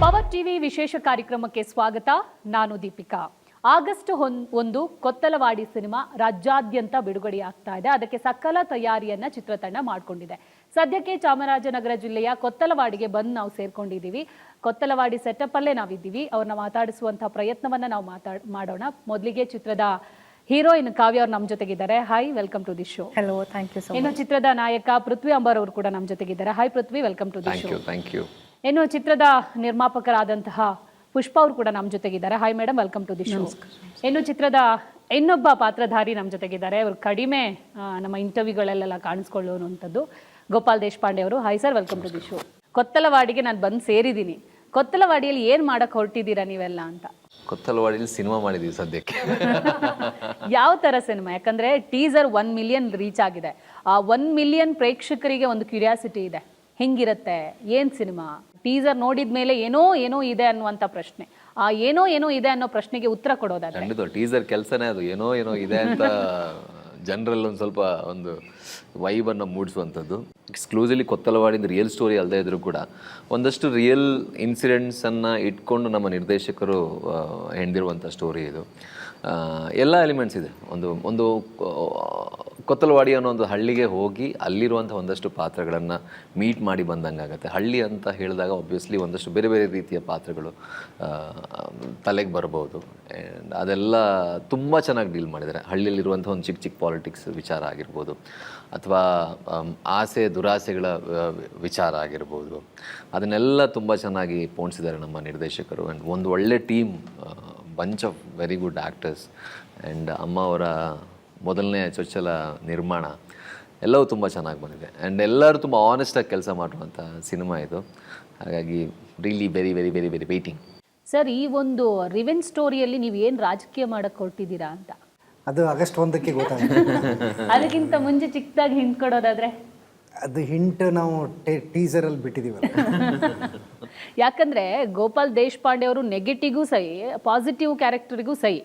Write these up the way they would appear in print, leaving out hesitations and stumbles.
Power TV ವಿಶೇಷ ಕಾರ್ಯಕ್ರಮಕ್ಕೆ ಸ್ವಾಗತ. ನಾನು ದೀಪಿಕಾ. ಆಗಸ್ಟ್ 1 ಕೊತ್ತಲವಾಡಿ ಸಿನಿಮಾ ರಾಜ್ಯಾದ್ಯಂತ ಬಿಡುಗಡೆಯಾಗ್ತಾ ಇದೆ. ಅದಕ್ಕೆ ಸಕಲ ತಯಾರಿಯನ್ನ ಚಿತ್ರತಂಡ ಮಾಡಿಕೊಂಡಿದೆ. ಸದ್ಯಕ್ಕೆ ಚಾಮರಾಜನಗರ ಜಿಲ್ಲೆಯ ಕೊತ್ತಲವಾಡಿಗೆ ಬಂದು ನಾವು ಸೇರ್ಕೊಂಡಿದ್ದೀವಿ. ಕೊತ್ತಲವಾಡಿ ಸೆಟಪ್ ಅಲ್ಲೇ ನಾವಿದ್ದೀವಿ. ಅವ್ರನ್ನ ಮಾತಾಡಿಸುವಂತಹ ಪ್ರಯತ್ನವನ್ನ ನಾವು ಮಾಡೋಣ. ಮೊದಲಿಗೆ ಚಿತ್ರದ ಹೀರೋಯಿನ್ ಕಾವ್ಯ ಅವ್ರು ನಮ್ಮ ಜೊತೆಗಿದ್ದಾರೆ. Hi, welcome to the show. Hello, thank you so much. ಇನ್ನು ಚಿತ್ರದ ನಾಯಕ ಪೃಥ್ವಿ ಅಂಬರ್ ಅವರು ಕೂಡ ನಮ್ಮ ಜೊತೆಗಿದ್ದಾರೆ. Hi Prithvi, welcome to the show. Thank you. ಇನ್ನು ಚಿತ್ರದ ನಿರ್ಮಾಪಕರಾದಂತಹ ಪುಷ್ಪ ಅವರು ಕೂಡ ನಮ್ಮ ಜೊತೆಗಿದ್ದಾರೆ. Hi madam, welcome to the show. ಇನ್ನು ಚಿತ್ರದ ಇನ್ನೊಬ್ಬ ಪಾತ್ರಧಾರಿ ನಮ್ಮ ಜೊತೆಗಿದ್ದಾರೆ. ಅವರು ಕಡಿಮೆ ನಮ್ಮ ಇಂಟರ್ವ್ಯೂಗಳಲ್ಲೆಲ್ಲ ಕಾಣಿಸ್ಕೊಳ್ಳುವಂಥದ್ದು ಗೋಪಾಲ್ ದೇಶಪಾಂಡೆ ಅವರು. Hi sir, welcome to the show. ಕೊತ್ತಲವಾಡಿಗೆ ನಾನು ಬಂದು ಸೇರಿದ್ದೀನಿ. ಕೊತ್ತಲವಾಡಿಯಲ್ಲಿ ಏನು ಮಾಡಕ್ಕೆ ಹೊರಟಿದ್ದೀರಾ ನೀವೆಲ್ಲ ಅಂತ? ಕೊತ್ತಲವಾಡಿಲಿ ಸಿನಿಮಾ ಮಾಡಿದೀವಿ ಸದ್ಯಕ್ಕೆ. ಯಾವ ಥರ ಸಿನಿಮಾ? ಯಾಕಂದರೆ ಟೀಸರ್ 1 ಮಿಲಿಯನ್ ರೀಚ್ ಆಗಿದೆ. ಆ 1 ಮಿಲಿಯನ್ ಪ್ರೇಕ್ಷಕರಿಗೆ ಒಂದು ಕ್ಯೂರಿಯಾಸಿಟಿ ಇದೆ, ಹೆಂಗಿರುತ್ತೆ, ಏನು ಸಿನಿಮಾ? ಟೀಸರ್ ನೋಡಿದ ಮೇಲೆ ಏನೋ ಇದೆ ಅನ್ನುವಂಥ ಪ್ರಶ್ನೆ. ಆ ಏನೋ ಇದೆ ಅನ್ನೋ ಪ್ರಶ್ನೆಗೆ ಉತ್ತರ ಕೊಡೋದಾದ್ರೆ ಖಂಡಿತ ಟೀಸರ್ ಕೆಲಸನೇ ಅದು. ಏನೋ ಇದೆ ಅಂತ ಜನರಲ್ಲಿ ಒಂದು ಸ್ವಲ್ಪ ಒಂದು ವೈಬನ್ನು ಮೂಡಿಸುವಂಥದ್ದು. ಎಕ್ಸ್ಕ್ಲೂಸಿವ್ಲಿ ಕೊತ್ತಲವಾಡಿಂದ ರಿಯಲ್ ಸ್ಟೋರಿ ಅಲ್ಲದೆ ಇದ್ರೂ ಕೂಡ ಒಂದಷ್ಟು ರಿಯಲ್ ಇನ್ಸಿಡೆಂಟ್ಸನ್ನು ಇಟ್ಕೊಂಡು ನಮ್ಮ ನಿರ್ದೇಶಕರು ಹೆಣ್ದಿರುವಂಥ ಸ್ಟೋರಿ ಇದು. ಎಲ್ಲ ಎಲಿಮೆಂಟ್ಸ್ ಇದೆ. ಒಂದು ಕೊತ್ತಲವಾಡಿ ಅನ್ನೋ ಒಂದು ಹಳ್ಳಿಗೆ ಹೋಗಿ ಅಲ್ಲಿರುವಂಥ ಒಂದಷ್ಟು ಪಾತ್ರಗಳನ್ನು ಮೀಟ್ ಮಾಡಿ ಬಂದಂಗಾಗತ್ತೆ. ಹಳ್ಳಿ ಅಂತ ಹೇಳಿದಾಗ ಆಬ್ವಿಯಸ್ಲಿ ಒಂದಷ್ಟು ಬೇರೆ ಬೇರೆ ರೀತಿಯ ಪಾತ್ರಗಳು ತಲೆಗೆ ಬರ್ಬೋದು. ಆ್ಯಂಡ್ ಅದೆಲ್ಲ ತುಂಬ ಚೆನ್ನಾಗಿ ಡೀಲ್ ಮಾಡಿದ್ದಾರೆ. ಹಳ್ಳಿಯಲ್ಲಿರುವಂಥ ಒಂದು ಚಿಕ್ಕ ಪಾಲಿಟಿಕ್ಸ್ ವಿಚಾರ ಆಗಿರ್ಬೋದು, ಅಥವಾ ಆಸೆ ದುರಾಸೆಗಳ ವಿಚಾರ ಆಗಿರ್ಬೋದು, ಅದನ್ನೆಲ್ಲ ತುಂಬ ಚೆನ್ನಾಗಿ ಪೋಣಿಸಿದ್ದಾರೆ ನಮ್ಮ ನಿರ್ದೇಶಕರು. ಆ್ಯಂಡ್ ಒಂದು ಒಳ್ಳೆ team, bunch of very good actors. And ಅಮ್ಮ ಅವರ ಮೊದಲನೇ ಚೊಚ್ಚಲ ನಿರ್ಮಾಣ ಎಲ್ಲವೂ ತುಂಬ ಚೆನ್ನಾಗಿ ಬಂದಿದೆ. ಆ್ಯಂಡ್ ಎಲ್ಲರೂ ತುಂಬ ಆನೆಸ್ಟಾಗಿ ಕೆಲಸ ಮಾಡುವಂಥ ಸಿನಿಮಾ ಇದು. ಹಾಗಾಗಿ really very very very very waiting. Sir, ಈ ಒಂದು ರಿವೆಂಜ್ ಸ್ಟೋರಿಯಲ್ಲಿ ನೀವು ಏನು ರಾಜಕೀಯ ಮಾಡಕ್ಕೆ ಹೊರಟಿದ್ದೀರಾ ಅಂತ? ಅದು ಆಗಸ್ಟ್ 1ಕ್ಕೆ ಗೊತ್ತಾಗುತ್ತೆ. ಅದಕ್ಕಿಂತ ಮುಂಚೆ ಚಿಕ್ಕದಾಗಿ ಹಿಂಟ್ ಕೊಡೋದಾದ್ರೆ? ಅದು ಹಿಂಟ್ ನಾವು ಟೀಸರಲ್ಲಿ ಬಿಟ್ಟಿದ್ದೀವಲ್ಲ. ಯಾಕಂದ್ರೆ ಗೋಪಾಲ್ ದೇಶಪಾಂಡೆ ಅವರು ನೆಗೆಟಿವ್ಗೂ ಸೈ, ಪಾಸಿಟಿವ್ ಕ್ಯಾರೆಕ್ಟರ್ಗೂ ಸೈ.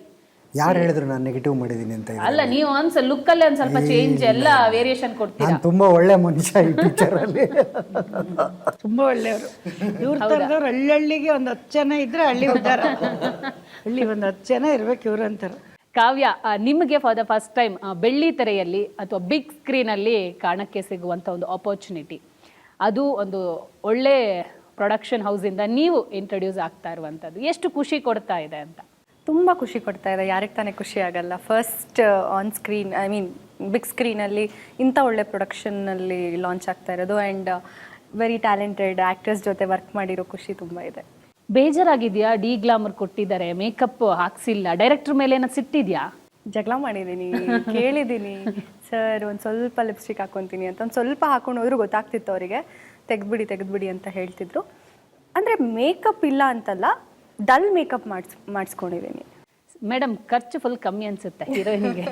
ಯಾರು ಹೇಳಿದ್ರು ನಾನು ನೆಗೆಟಿವ್ ಮಾಡಿದ್ದೀನಿ ಅಂತ? ಅಲ್ಲ, ನೀವು ಒಂದ್ಸಲ ಲುಕ್ಕಲ್ಲೇ ಒಂದು ಸ್ವಲ್ಪ ಚೇಂಜ್ ಎಲ್ಲ ವೇರಿಯೇಷನ್ ಕೊಡ್ತೀರಾ. ನಾನು ತುಂಬಾ ಒಳ್ಳೆ ಮನುಷ್ಯ ಈ ಪಿಕ್ಚರಲ್ಲಿ. ತುಂಬಾ ಒಳ್ಳೆಯವರು. ಇವ್ರ ಥರದವ್ರು ಹಳ್ಳಿಗೆ ಒಂದು 10 ಜನ ಇದ್ರೆ ಹಳ್ಳಿ ಉದ್ದಾರ. ಹಳ್ಳಿ ಒಂದು 10 ಜನ ಇರ್ಬೇಕು ಇವ್ರು ಅಂತಾರೆ. ಕಾವ್ಯ, ನಿಮಗೆ ಫಾರ್ ದ ಫಸ್ಟ್ ಟೈಮ್ ಬೆಳ್ಳಿ ತೆರೆಯಲ್ಲಿ ಅಥವಾ ಬಿಗ್ ಸ್ಕ್ರೀನಲ್ಲಿ ಕಾಣಕ್ಕೆ ಸಿಗುವಂಥ ಒಂದು ಆಪರ್ಚುನಿಟಿ, ಅದು ಒಂದು ಒಳ್ಳೆ ಪ್ರೊಡಕ್ಷನ್ ಹೌಸಿಂದ ನೀವು ಇಂಟ್ರೊಡ್ಯೂಸ್ ಆಗ್ತಾ ಇರುವಂಥದ್ದು ಎಷ್ಟು ಖುಷಿ ಕೊಡ್ತಾ ಇದೆ ಅಂತ? ತುಂಬ ಖುಷಿ ಕೊಡ್ತಾ ಇದೆ. ಯಾರಿಗೆ ತಾನೇ ಖುಷಿ ಆಗಲ್ಲ? First on screen, I mean big ಸ್ಕ್ರೀನಲ್ಲಿ ಇಂಥ ಒಳ್ಳೆ ಪ್ರೊಡಕ್ಷನ್ನಲ್ಲಿ ಲಾಂಚ್ ಆಗ್ತಾ ಇರೋದು. ಆ್ಯಂಡ್ ವೆರಿ ಟ್ಯಾಲೆಂಟೆಡ್ ಆ್ಯಕ್ಟರ್ಸ್ ಜೊತೆ ವರ್ಕ್ ಮಾಡಿರೋ ಖುಷಿ ತುಂಬ ಇದೆ. ಬೇಜಾರಾಗಿದೆಯಾ? ಡಿ ಗ್ಲಾಮರ್ ಕೊಟ್ಟಿದ್ದಾರೆ, ಮೇಕಪ್ ಹಾಕ್ಸಿಲ್ಲ, ಡೈರೆಕ್ಟರ್ ಮೇಲೆ ಏನೋ ಸಿಟ್ಟಿದ್ಯಾ? ಜಗಳ ಮಾಡಿದ್ದೀನಿ, ಕೇಳಿದ್ದೀನಿ, ಸರ್ ಒಂದು ಸ್ವಲ್ಪ ಲಿಪ್ಸ್ಟಿಕ್ ಹಾಕ್ಕೊತೀನಿ ಅಂತ. ಒಂದು ಸ್ವಲ್ಪ ಹಾಕೊಂಡು ಹೋದ್ರು ಗೊತ್ತಾಗ್ತಿತ್ತು ಅವರಿಗೆ. ತೆಗೆದ್ಬಿಡಿ ಅಂತ ಹೇಳ್ತಿದ್ರು. ಅಂದರೆ ಮೇಕಪ್ ಇಲ್ಲ ಅಂತಲ್ಲ, ಡಲ್ ಮೇಕಪ್ ಮಾಡಿಸ್ಕೊಂಡಿದ್ದೀನಿ. ಮೇಡಮ್, ಖರ್ಚು ಫುಲ್ ಕಮ್ಮಿ ಅನ್ಸುತ್ತೆ ಹೀರೋಯಿನ್ಗೆ.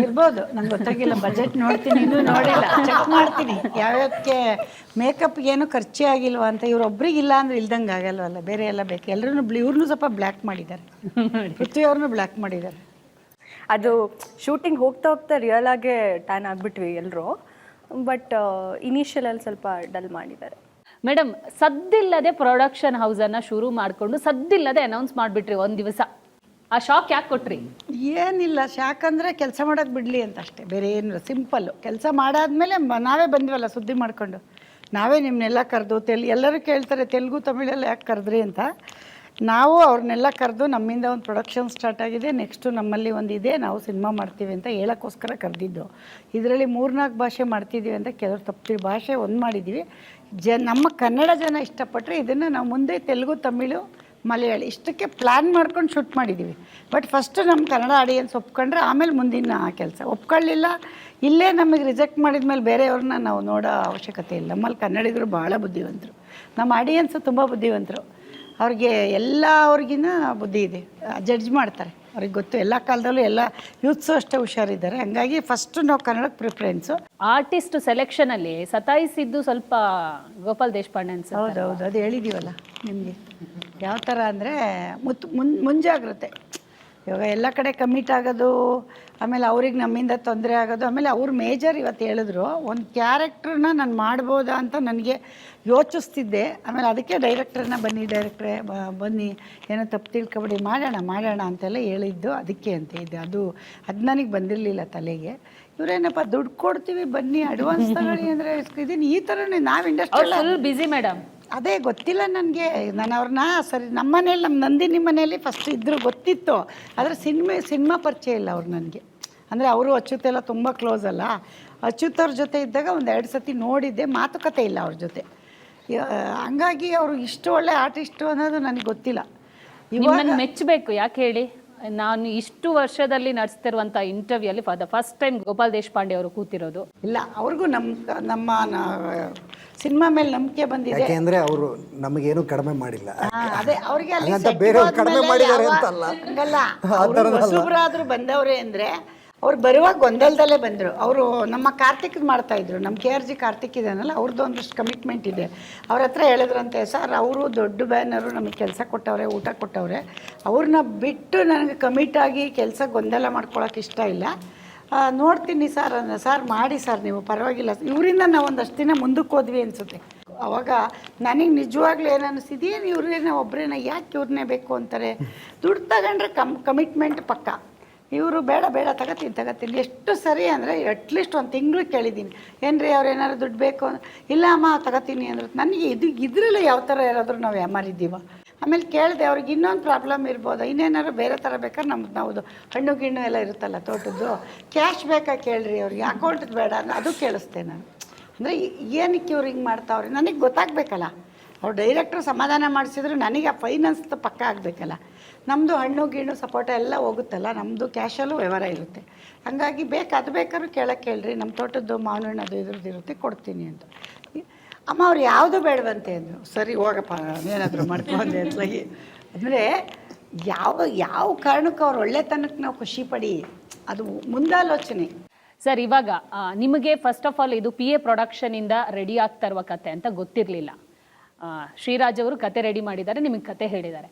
ಇರ್ಬೋದು, ನಂಗೆ ಗೊತ್ತಾಗಿಲ್ಲ. ಬಜೆಟ್ ನೋಡ್ತೀನಿ, ಇನ್ನೂ ನೋಡಿಲ್ಲ, ಚೆಕ್ ಮಾಡ್ತೀನಿ ಯಾವ್ಯಾವಕ್ಕೆ ಮೇಕಪ್ಗೆ ಏನು ಖರ್ಚೇ ಆಗಿಲ್ವಾ ಅಂತ. ಇವ್ರೊಬ್ರಿಗಿಲ್ಲ ಅಂದ್ರೆ ಇಲ್ದಂಗೆ ಆಗಲ್ವಲ್ಲ, ಬೇರೆ ಎಲ್ಲ ಬೇಕು. ಎಲ್ಲರೂ ಇವ್ರನ್ನೂ ಸ್ವಲ್ಪ ಬ್ಲ್ಯಾಕ್ ಮಾಡಿದ್ದಾರೆ, ಪೃಥ್ವಿ ಅವ್ರನ್ನೂ ಬ್ಲ್ಯಾಕ್ ಮಾಡಿದ್ದಾರೆ. ಅದು ಶೂಟಿಂಗ್ ಹೋಗ್ತಾ ರಿಯಲ್ ಆಗೇ ಟ್ಯಾನ್ ಆಗಿಬಿಟ್ವಿ ಎಲ್ಲರೂ. ಬಟ್ ಇನಿಷಿಯಲಲ್ಲಿ ಸ್ವಲ್ಪ ಡಲ್ ಮಾಡಿದ್ದಾರೆ. ಮೇಡಮ್, ಸದ್ದಿಲ್ಲದೆ ಪ್ರೊಡಕ್ಷನ್ ಹೌಸನ್ನು ಶುರು ಮಾಡಿಕೊಂಡು ಸದ್ದಿಲ್ಲದೆ ಅನೌನ್ಸ್ ಮಾಡಿಬಿಟ್ರಿ ಒಂದು ದಿವಸ. ಆ ಶಾಕ್ ಯಾಕೆ ಕೊಟ್ರಿ? ಏನಿಲ್ಲ, ಯಾಕಂದರೆ ಕೆಲಸ ಮಾಡೋಕ್ಕೆ ಬಿಡಲಿ ಅಂತ ಅಷ್ಟೇ, ಬೇರೆ ಏನಿಲ್ಲ. ಸಿಂಪಲ್ಲು ಕೆಲಸ ಮಾಡಾದ್ಮೇಲೆ ನಾವೇ ಬಂದ್ವಲ್ಲ ಸುದ್ದಿ ಮಾಡಿಕೊಂಡು. ನಾವೇ ನಿಮ್ಮನ್ನೆಲ್ಲ ಕರೆದು ಎಲ್ಲರೂ ಕೇಳ್ತಾರೆ ತೆಲುಗು ತಮಿಳೆಲ್ಲ ಯಾಕೆ ಕರೆದ್ರಿ ಅಂತ. ನಾವು ಅವ್ರನ್ನೆಲ್ಲ ಕರೆದು ನಮ್ಮಿಂದ ಒಂದು ಪ್ರೊಡಕ್ಷನ್ ಸ್ಟಾರ್ಟ್ ಆಗಿದೆ, ನೆಕ್ಸ್ಟು ನಮ್ಮಲ್ಲಿ ಒಂದಿದೆ, ನಾವು ಸಿನಿಮಾ ಮಾಡ್ತೀವಿ ಅಂತ ಹೇಳೋಕ್ಕೋಸ್ಕರ ಕರೆದಿದ್ದು. ಇದರಲ್ಲಿ 3-4 ಭಾಷೆ ಮಾಡ್ತಿದ್ದೀವಿ ಅಂತ ಕೆಲವರು ತಪ್ಪಿರಿ. ಭಾಷೆ ಒಂದು ಮಾಡಿದ್ದೀವಿ. ನಮ್ಮ ಕನ್ನಡ ಜನ ಇಷ್ಟಪಟ್ಟರೆ ಇದನ್ನು ನಾವು ಮುಂದೆ ತೆಲುಗು ತಮಿಳು ಮಲಯಾಳಿ ಇಷ್ಟಕ್ಕೆ ಪ್ಲ್ಯಾನ್ ಮಾಡ್ಕೊಂಡು ಶೂಟ್ ಮಾಡಿದ್ದೀವಿ. ಬಟ್ ಫಸ್ಟು ನಮ್ಮ ಕನ್ನಡ ಆಡಿಯನ್ಸ್ ಒಪ್ಕೊಂಡ್ರೆ ಆಮೇಲೆ ಮುಂದಿನ ಕೆಲಸ. ಒಪ್ಕೊಳ್ಳಿಲ್ಲ, ಇಲ್ಲೇ ನಮಗೆ ರಿಜೆಕ್ಟ್ ಮಾಡಿದ್ಮೇಲೆ ಬೇರೆಯವ್ರನ್ನ ನಾವು ನೋಡೋ ಅವಶ್ಯಕತೆ ಇಲ್ಲ. ನಮ್ಮಲ್ಲಿ ಕನ್ನಡಿಗರು ಭಾಳ ಬುದ್ಧಿವಂತರು, ನಮ್ಮ ಆಡಿಯನ್ಸು ತುಂಬ ಬುದ್ಧಿವಂತರು. ಅವ್ರಿಗೆ ಅವ್ರಿಗಿನ್ನ ಬುದ್ಧಿ ಇದೆ, ಜಡ್ಜ್ ಮಾಡ್ತಾರೆ, ಅವ್ರಿಗೆ ಗೊತ್ತು. ಎಲ್ಲ ಕಾಲದಲ್ಲೂ ಎಲ್ಲ ಯೂತ್ಸು ಅಷ್ಟೇ ಹುಷಾರಿದ್ದಾರೆ. ಹಂಗಾಗಿ ಫಸ್ಟು ನಾವು ಕನ್ನಡಕ್ಕೆ ಪ್ರಿಫರೆನ್ಸು. ಆರ್ಟಿಸ್ಟ್ ಸೆಲೆಕ್ಷನಲ್ಲಿ ಸತಾಯಿಸಿದ್ದು ಸ್ವಲ್ಪ ಗೋಪಾಲ್ ದೇಶಪಾಂಡೆ ಅನ್ಸುತ್ತೆ. ಹೌದೌದು, ಅದು ಹೇಳಿದ್ದೀವಲ್ಲ ನಿಮಗೆ. ಯಾವ ಥರ ಅಂದರೆ ಮುಂಜಾಗ್ರತೆ. ಇವಾಗ ಎಲ್ಲ ಕಡೆ ಕಮಿಟ್ ಆಗೋದು, ಆಮೇಲೆ ಅವ್ರಿಗೆ ನಮ್ಮಿಂದ ತೊಂದರೆ ಆಗೋದು, ಆಮೇಲೆ ಅವ್ರು ಮೇಜರ್ ಇವತ್ತು ಹೇಳಿದ್ರು ಒಂದು ಕ್ಯಾರೆಕ್ಟ್ರನ್ನ ನಾನು ಮಾಡ್ಬೋದಾ ಅಂತ ನನಗೆ ಯೋಚಿಸ್ತಿದ್ದೆ. ಆಮೇಲೆ ಅದಕ್ಕೆ ಡೈರೆಕ್ಟ್ರನ್ನ ಬನ್ನಿ ಏನೋ ತಪ್ಪು ತಿಳ್ಕೊಬೇಡಿ, ಮಾಡೋಣ ಅಂತೆಲ್ಲ ಹೇಳಿದ್ದು ಅದಕ್ಕೆ ಅಂತ ಇದ್ದೆ. ಅದು ನನಗೆ ಬಂದಿರಲಿಲ್ಲ ತಲೆಗೆ. ಇವರೇನಪ್ಪ ದುಡ್ಡು ಕೊಡ್ತೀವಿ ಬನ್ನಿ ಅಡ್ವಾನ್ಸ್ ತಗೊಳ್ಳಿ ಅಂದರೆ ಇದನ್ನು ಈ ಥರನೇ ನಾವು ಇಂಡಸ್ಟ್ರಿ ಫುಲ್ ಬಿಸಿ ಮೇಡಮ್. ಅದೇ ಗೊತ್ತಿಲ್ಲ ನನಗೆ. ನಾನು ಅವ್ರನ್ನ ಸರಿ ನಮ್ಮ ಮನೇಲಿ ನಮ್ಮ ನಂದಿನಿ ಮನೆಯಲ್ಲಿ ಫಸ್ಟ್ ಇದ್ದರು ಗೊತ್ತಿತ್ತು, ಆದರೆ ಸಿನಿಮಾ ಪರಿಚಯ ಇಲ್ಲ ಅವ್ರು ನನಗೆ. ಅಂದರೆ ಅವರು ಅಚ್ಯುತೆಲ್ಲ ತುಂಬ ಕ್ಲೋಸ್ ಅಲ್ಲ. ಅಚ್ಯುತ್ ಅವ್ರ ಜೊತೆ ಇದ್ದಾಗ ಒಂದು 2 ಸತಿ ನೋಡಿದ್ದೆ, ಮಾತುಕತೆ ಇಲ್ಲ ಅವ್ರ ಜೊತೆ. ಹಂಗಾಗಿ ಅವರು ಇಷ್ಟು ಒಳ್ಳೆ ಆರ್ಟಿಸ್ಟು ಅನ್ನೋದು ನನಗೆ ಗೊತ್ತಿಲ್ಲ. ನಿಮ್ಮನ್ನು ಮೆಚ್ಚಬೇಕು. ಯಾಕೆ ಹೇಳಿ, ನಾನು ಇಷ್ಟು ವರ್ಷದಲ್ಲಿ ನಡೆಸ್ತಿರುವಂಥ ಇಂಟರ್ವ್ಯೂಲ್ಲಿ for the first time Gopal Deshpande ಅವರು ಕೂತಿರೋದು. ಇಲ್ಲ, ಅವ್ರಿಗೂ ನಮ್ಮ ಸಿನಿಮಾ ಮೇಲೆ ನಂಬಿಕೆ ಬಂದಿದೆ. ಯಾಕೆಂದ್ರೆ ಅವರು ನಮಗೇನು ಕಡಿಮೆ ಮಾಡಿಲ್ಲ. ಅದೇ ಅವ್ರಿಗೆ ಅಲ್ಲಿ ಹಂಗಂತ ಬೇರೆಯವ್ರು ಕಡಿಮೆ ಮಾಡಿದ್ದಾರೆ ಅಂತಲ್ಲ. ಹಂಗಲ್ಲ, ಹೊಸಬ್ರಾದ್ರೂ ಬಂದವ್ರೆ ಅಂದರೆ ಅವ್ರು ಬರುವಾಗ ಗೊಂದಲದಲ್ಲೇ ಬಂದರು. ಅವರು ನಮ್ಮ ಕಾರ್ತಿಕ್ ಮಾಡ್ತಾಯಿದ್ರು, ನಮ್ಮ KRG ಕಾರ್ತಿಕ್ ಇದಾನಲ್ಲ, ಅವ್ರದ್ದು ಒಂದಷ್ಟು ಕಮಿಟ್ಮೆಂಟ್ ಇದೆ. ಅವ್ರ ಹತ್ರ ಹೇಳಿದ್ರಂತೆ, ಸರ್ ಅವರು ದೊಡ್ಡ ಬ್ಯಾನರು ನಮಗೆ ಕೆಲಸ ಕೊಟ್ಟವ್ರೆ, ಊಟ ಕೊಟ್ಟವ್ರೆ, ಅವ್ರನ್ನ ಬಿಟ್ಟು ನನಗೆ ಕಮಿಟಾಗಿ ಕೆಲಸ ಗೊಂದಲ ಮಾಡ್ಕೊಳಕ್ಕೆ ಇಷ್ಟ ಇಲ್ಲ, ನೋಡ್ತೀನಿ ಸರ್ ಮಾಡಿ ಸರ್ ನೀವು ಪರವಾಗಿಲ್ಲ. ಇವರಿಂದ ನಾವು ಒಂದಷ್ಟು ದಿನ ಮುಂದಕ್ಕೆ ಹೋದ್ವಿ ಅನಿಸುತ್ತೆ. ಅವಾಗ ನನಗೆ ನಿಜವಾಗ್ಲೂ ಏನು ಅನ್ನಿಸಿದೇನು, ಇವ್ರೇನೋ ಒಬ್ಬರೇನ ಯಾಕೆ ಇವ್ರನ್ನೇ ಬೇಕು ಅಂತಾರೆ. ದುಡ್ಡು ತಗೊಂಡ್ರೆ ಕಮಿಟ್ಮೆಂಟ್ ಪಕ್ಕ. ಇವರು ಬೇಡ ತಗೋತೀನಿ ಎಷ್ಟು ಸರಿ ಅಂದರೆ ಅಟ್ಲೀಸ್ಟ್ ಒಂದು ತಿಂಗಳು ಕೇಳಿದ್ದೀನಿ, ಏನ್ರಿ ಅವ್ರು ಏನಾದ್ರು ದುಡ್ಡು ಬೇಕು ಇಲ್ಲ ಅಮ್ಮ ತಗೋತೀನಿ ಅಂದ್ರೆ ನನಗೆ ಇದ್ರಲ್ಲೂ ಯಾವ ಥರ ಯಾರಾದರೂ ನಾವು ಯಾಮಾರಿದ್ದೀವ. ಆಮೇಲೆ ಕೇಳಿದೆ ಅವ್ರಿಗೆ ಇನ್ನೊಂದು ಪ್ರಾಬ್ಲಮ್ ಇರ್ಬೋದು, ಇನ್ನೇನಾದ್ರು ಬೇರೆ ಥರ ಬೇಕಾದ್ರೆ ನಾವು ಹಣ್ಣು ಗಿಣ್ಣು ಎಲ್ಲ ಇರುತ್ತಲ್ಲ ತೋಟದ್ದು, ಕ್ಯಾಶ್ ಬೇಕಾ ಕೇಳ್ರಿ ಅವ್ರಿಗೆ, ಅಕೌಂಟದ್ದು ಬೇಡ ಅದು ಕೇಳಿಸ್ದೆ ನಾನು. ಅಂದರೆ ಏನಕ್ಕೆ ಇವ್ರು ಹಿಂಗೆ ಮಾಡ್ತಾವ್ರೆ ನನಗೆ ಗೊತ್ತಾಗಬೇಕಲ್ಲ. ಅವ್ರು ಡೈರೆಕ್ಟ್ರು ಸಮಾಧಾನ ಮಾಡಿಸಿದ್ರು ನನಗೆ ಆ ಫೈನಾನ್ಸ್ ಪಕ್ಕ ಆಗಬೇಕಲ್ಲ. ನಮ್ಮದು ಹಣ್ಣು ಗಿಣ್ಣು ಸಪೋಟ ಎಲ್ಲ ಹೋಗುತ್ತಲ್ಲ, ನಮ್ಮದು ಕ್ಯಾಶಲ್ಲೂ ವ್ಯವಹಾರ ಇರುತ್ತೆ. ಹಾಗಾಗಿ ಅದು ಬೇಕಾದ್ರೂ ಕೇಳ್ರಿ, ನಮ್ಮ ತೋಟದ್ದು ಮಾವಿನ ಹಣ್ಣು ಅದು ಇದ್ರದ್ದು ಇರುತ್ತೆ ಕೊಡ್ತೀನಿ ಅಂತ. ಅಮ್ಮ ಅವ್ರು ಯಾವುದು ಬೇಡವಂತೆ ಅಂದರು. ಸರಿ ಹೋಗಪ್ಪ ಏನಾದರೂ ಮಾಡ್ಕೊಂಡೆ ಅಂತಲಾಗಿ. ಅಂದರೆ ಯಾವ ಕಾರಣಕ್ಕೂ ಅವ್ರು ಒಳ್ಳೆತನಕ್ಕೆ ನಾವು ಖುಷಿ ಪಡಿ, ಅದು ಮುಂದಾಲೋಚನೆ. ಸರ್, ಇವಾಗ ನಿಮಗೆ ಫಸ್ಟ್ ಆಫ್ ಆಲ್ ಇದು PA ಪ್ರೊಡಕ್ಷನಿಂದ ರೆಡಿ ಆಗ್ತಾ ಇರುವ ಕತೆ ಅಂತ ಗೊತ್ತಿರಲಿಲ್ಲ. ಶ್ರೀರಾಜ್ ಅವರು ಕತೆ ರೆಡಿ ಮಾಡಿದ್ದಾರೆ, ನಿಮಗೆ ಕತೆ ಹೇಳಿದ್ದಾರೆ.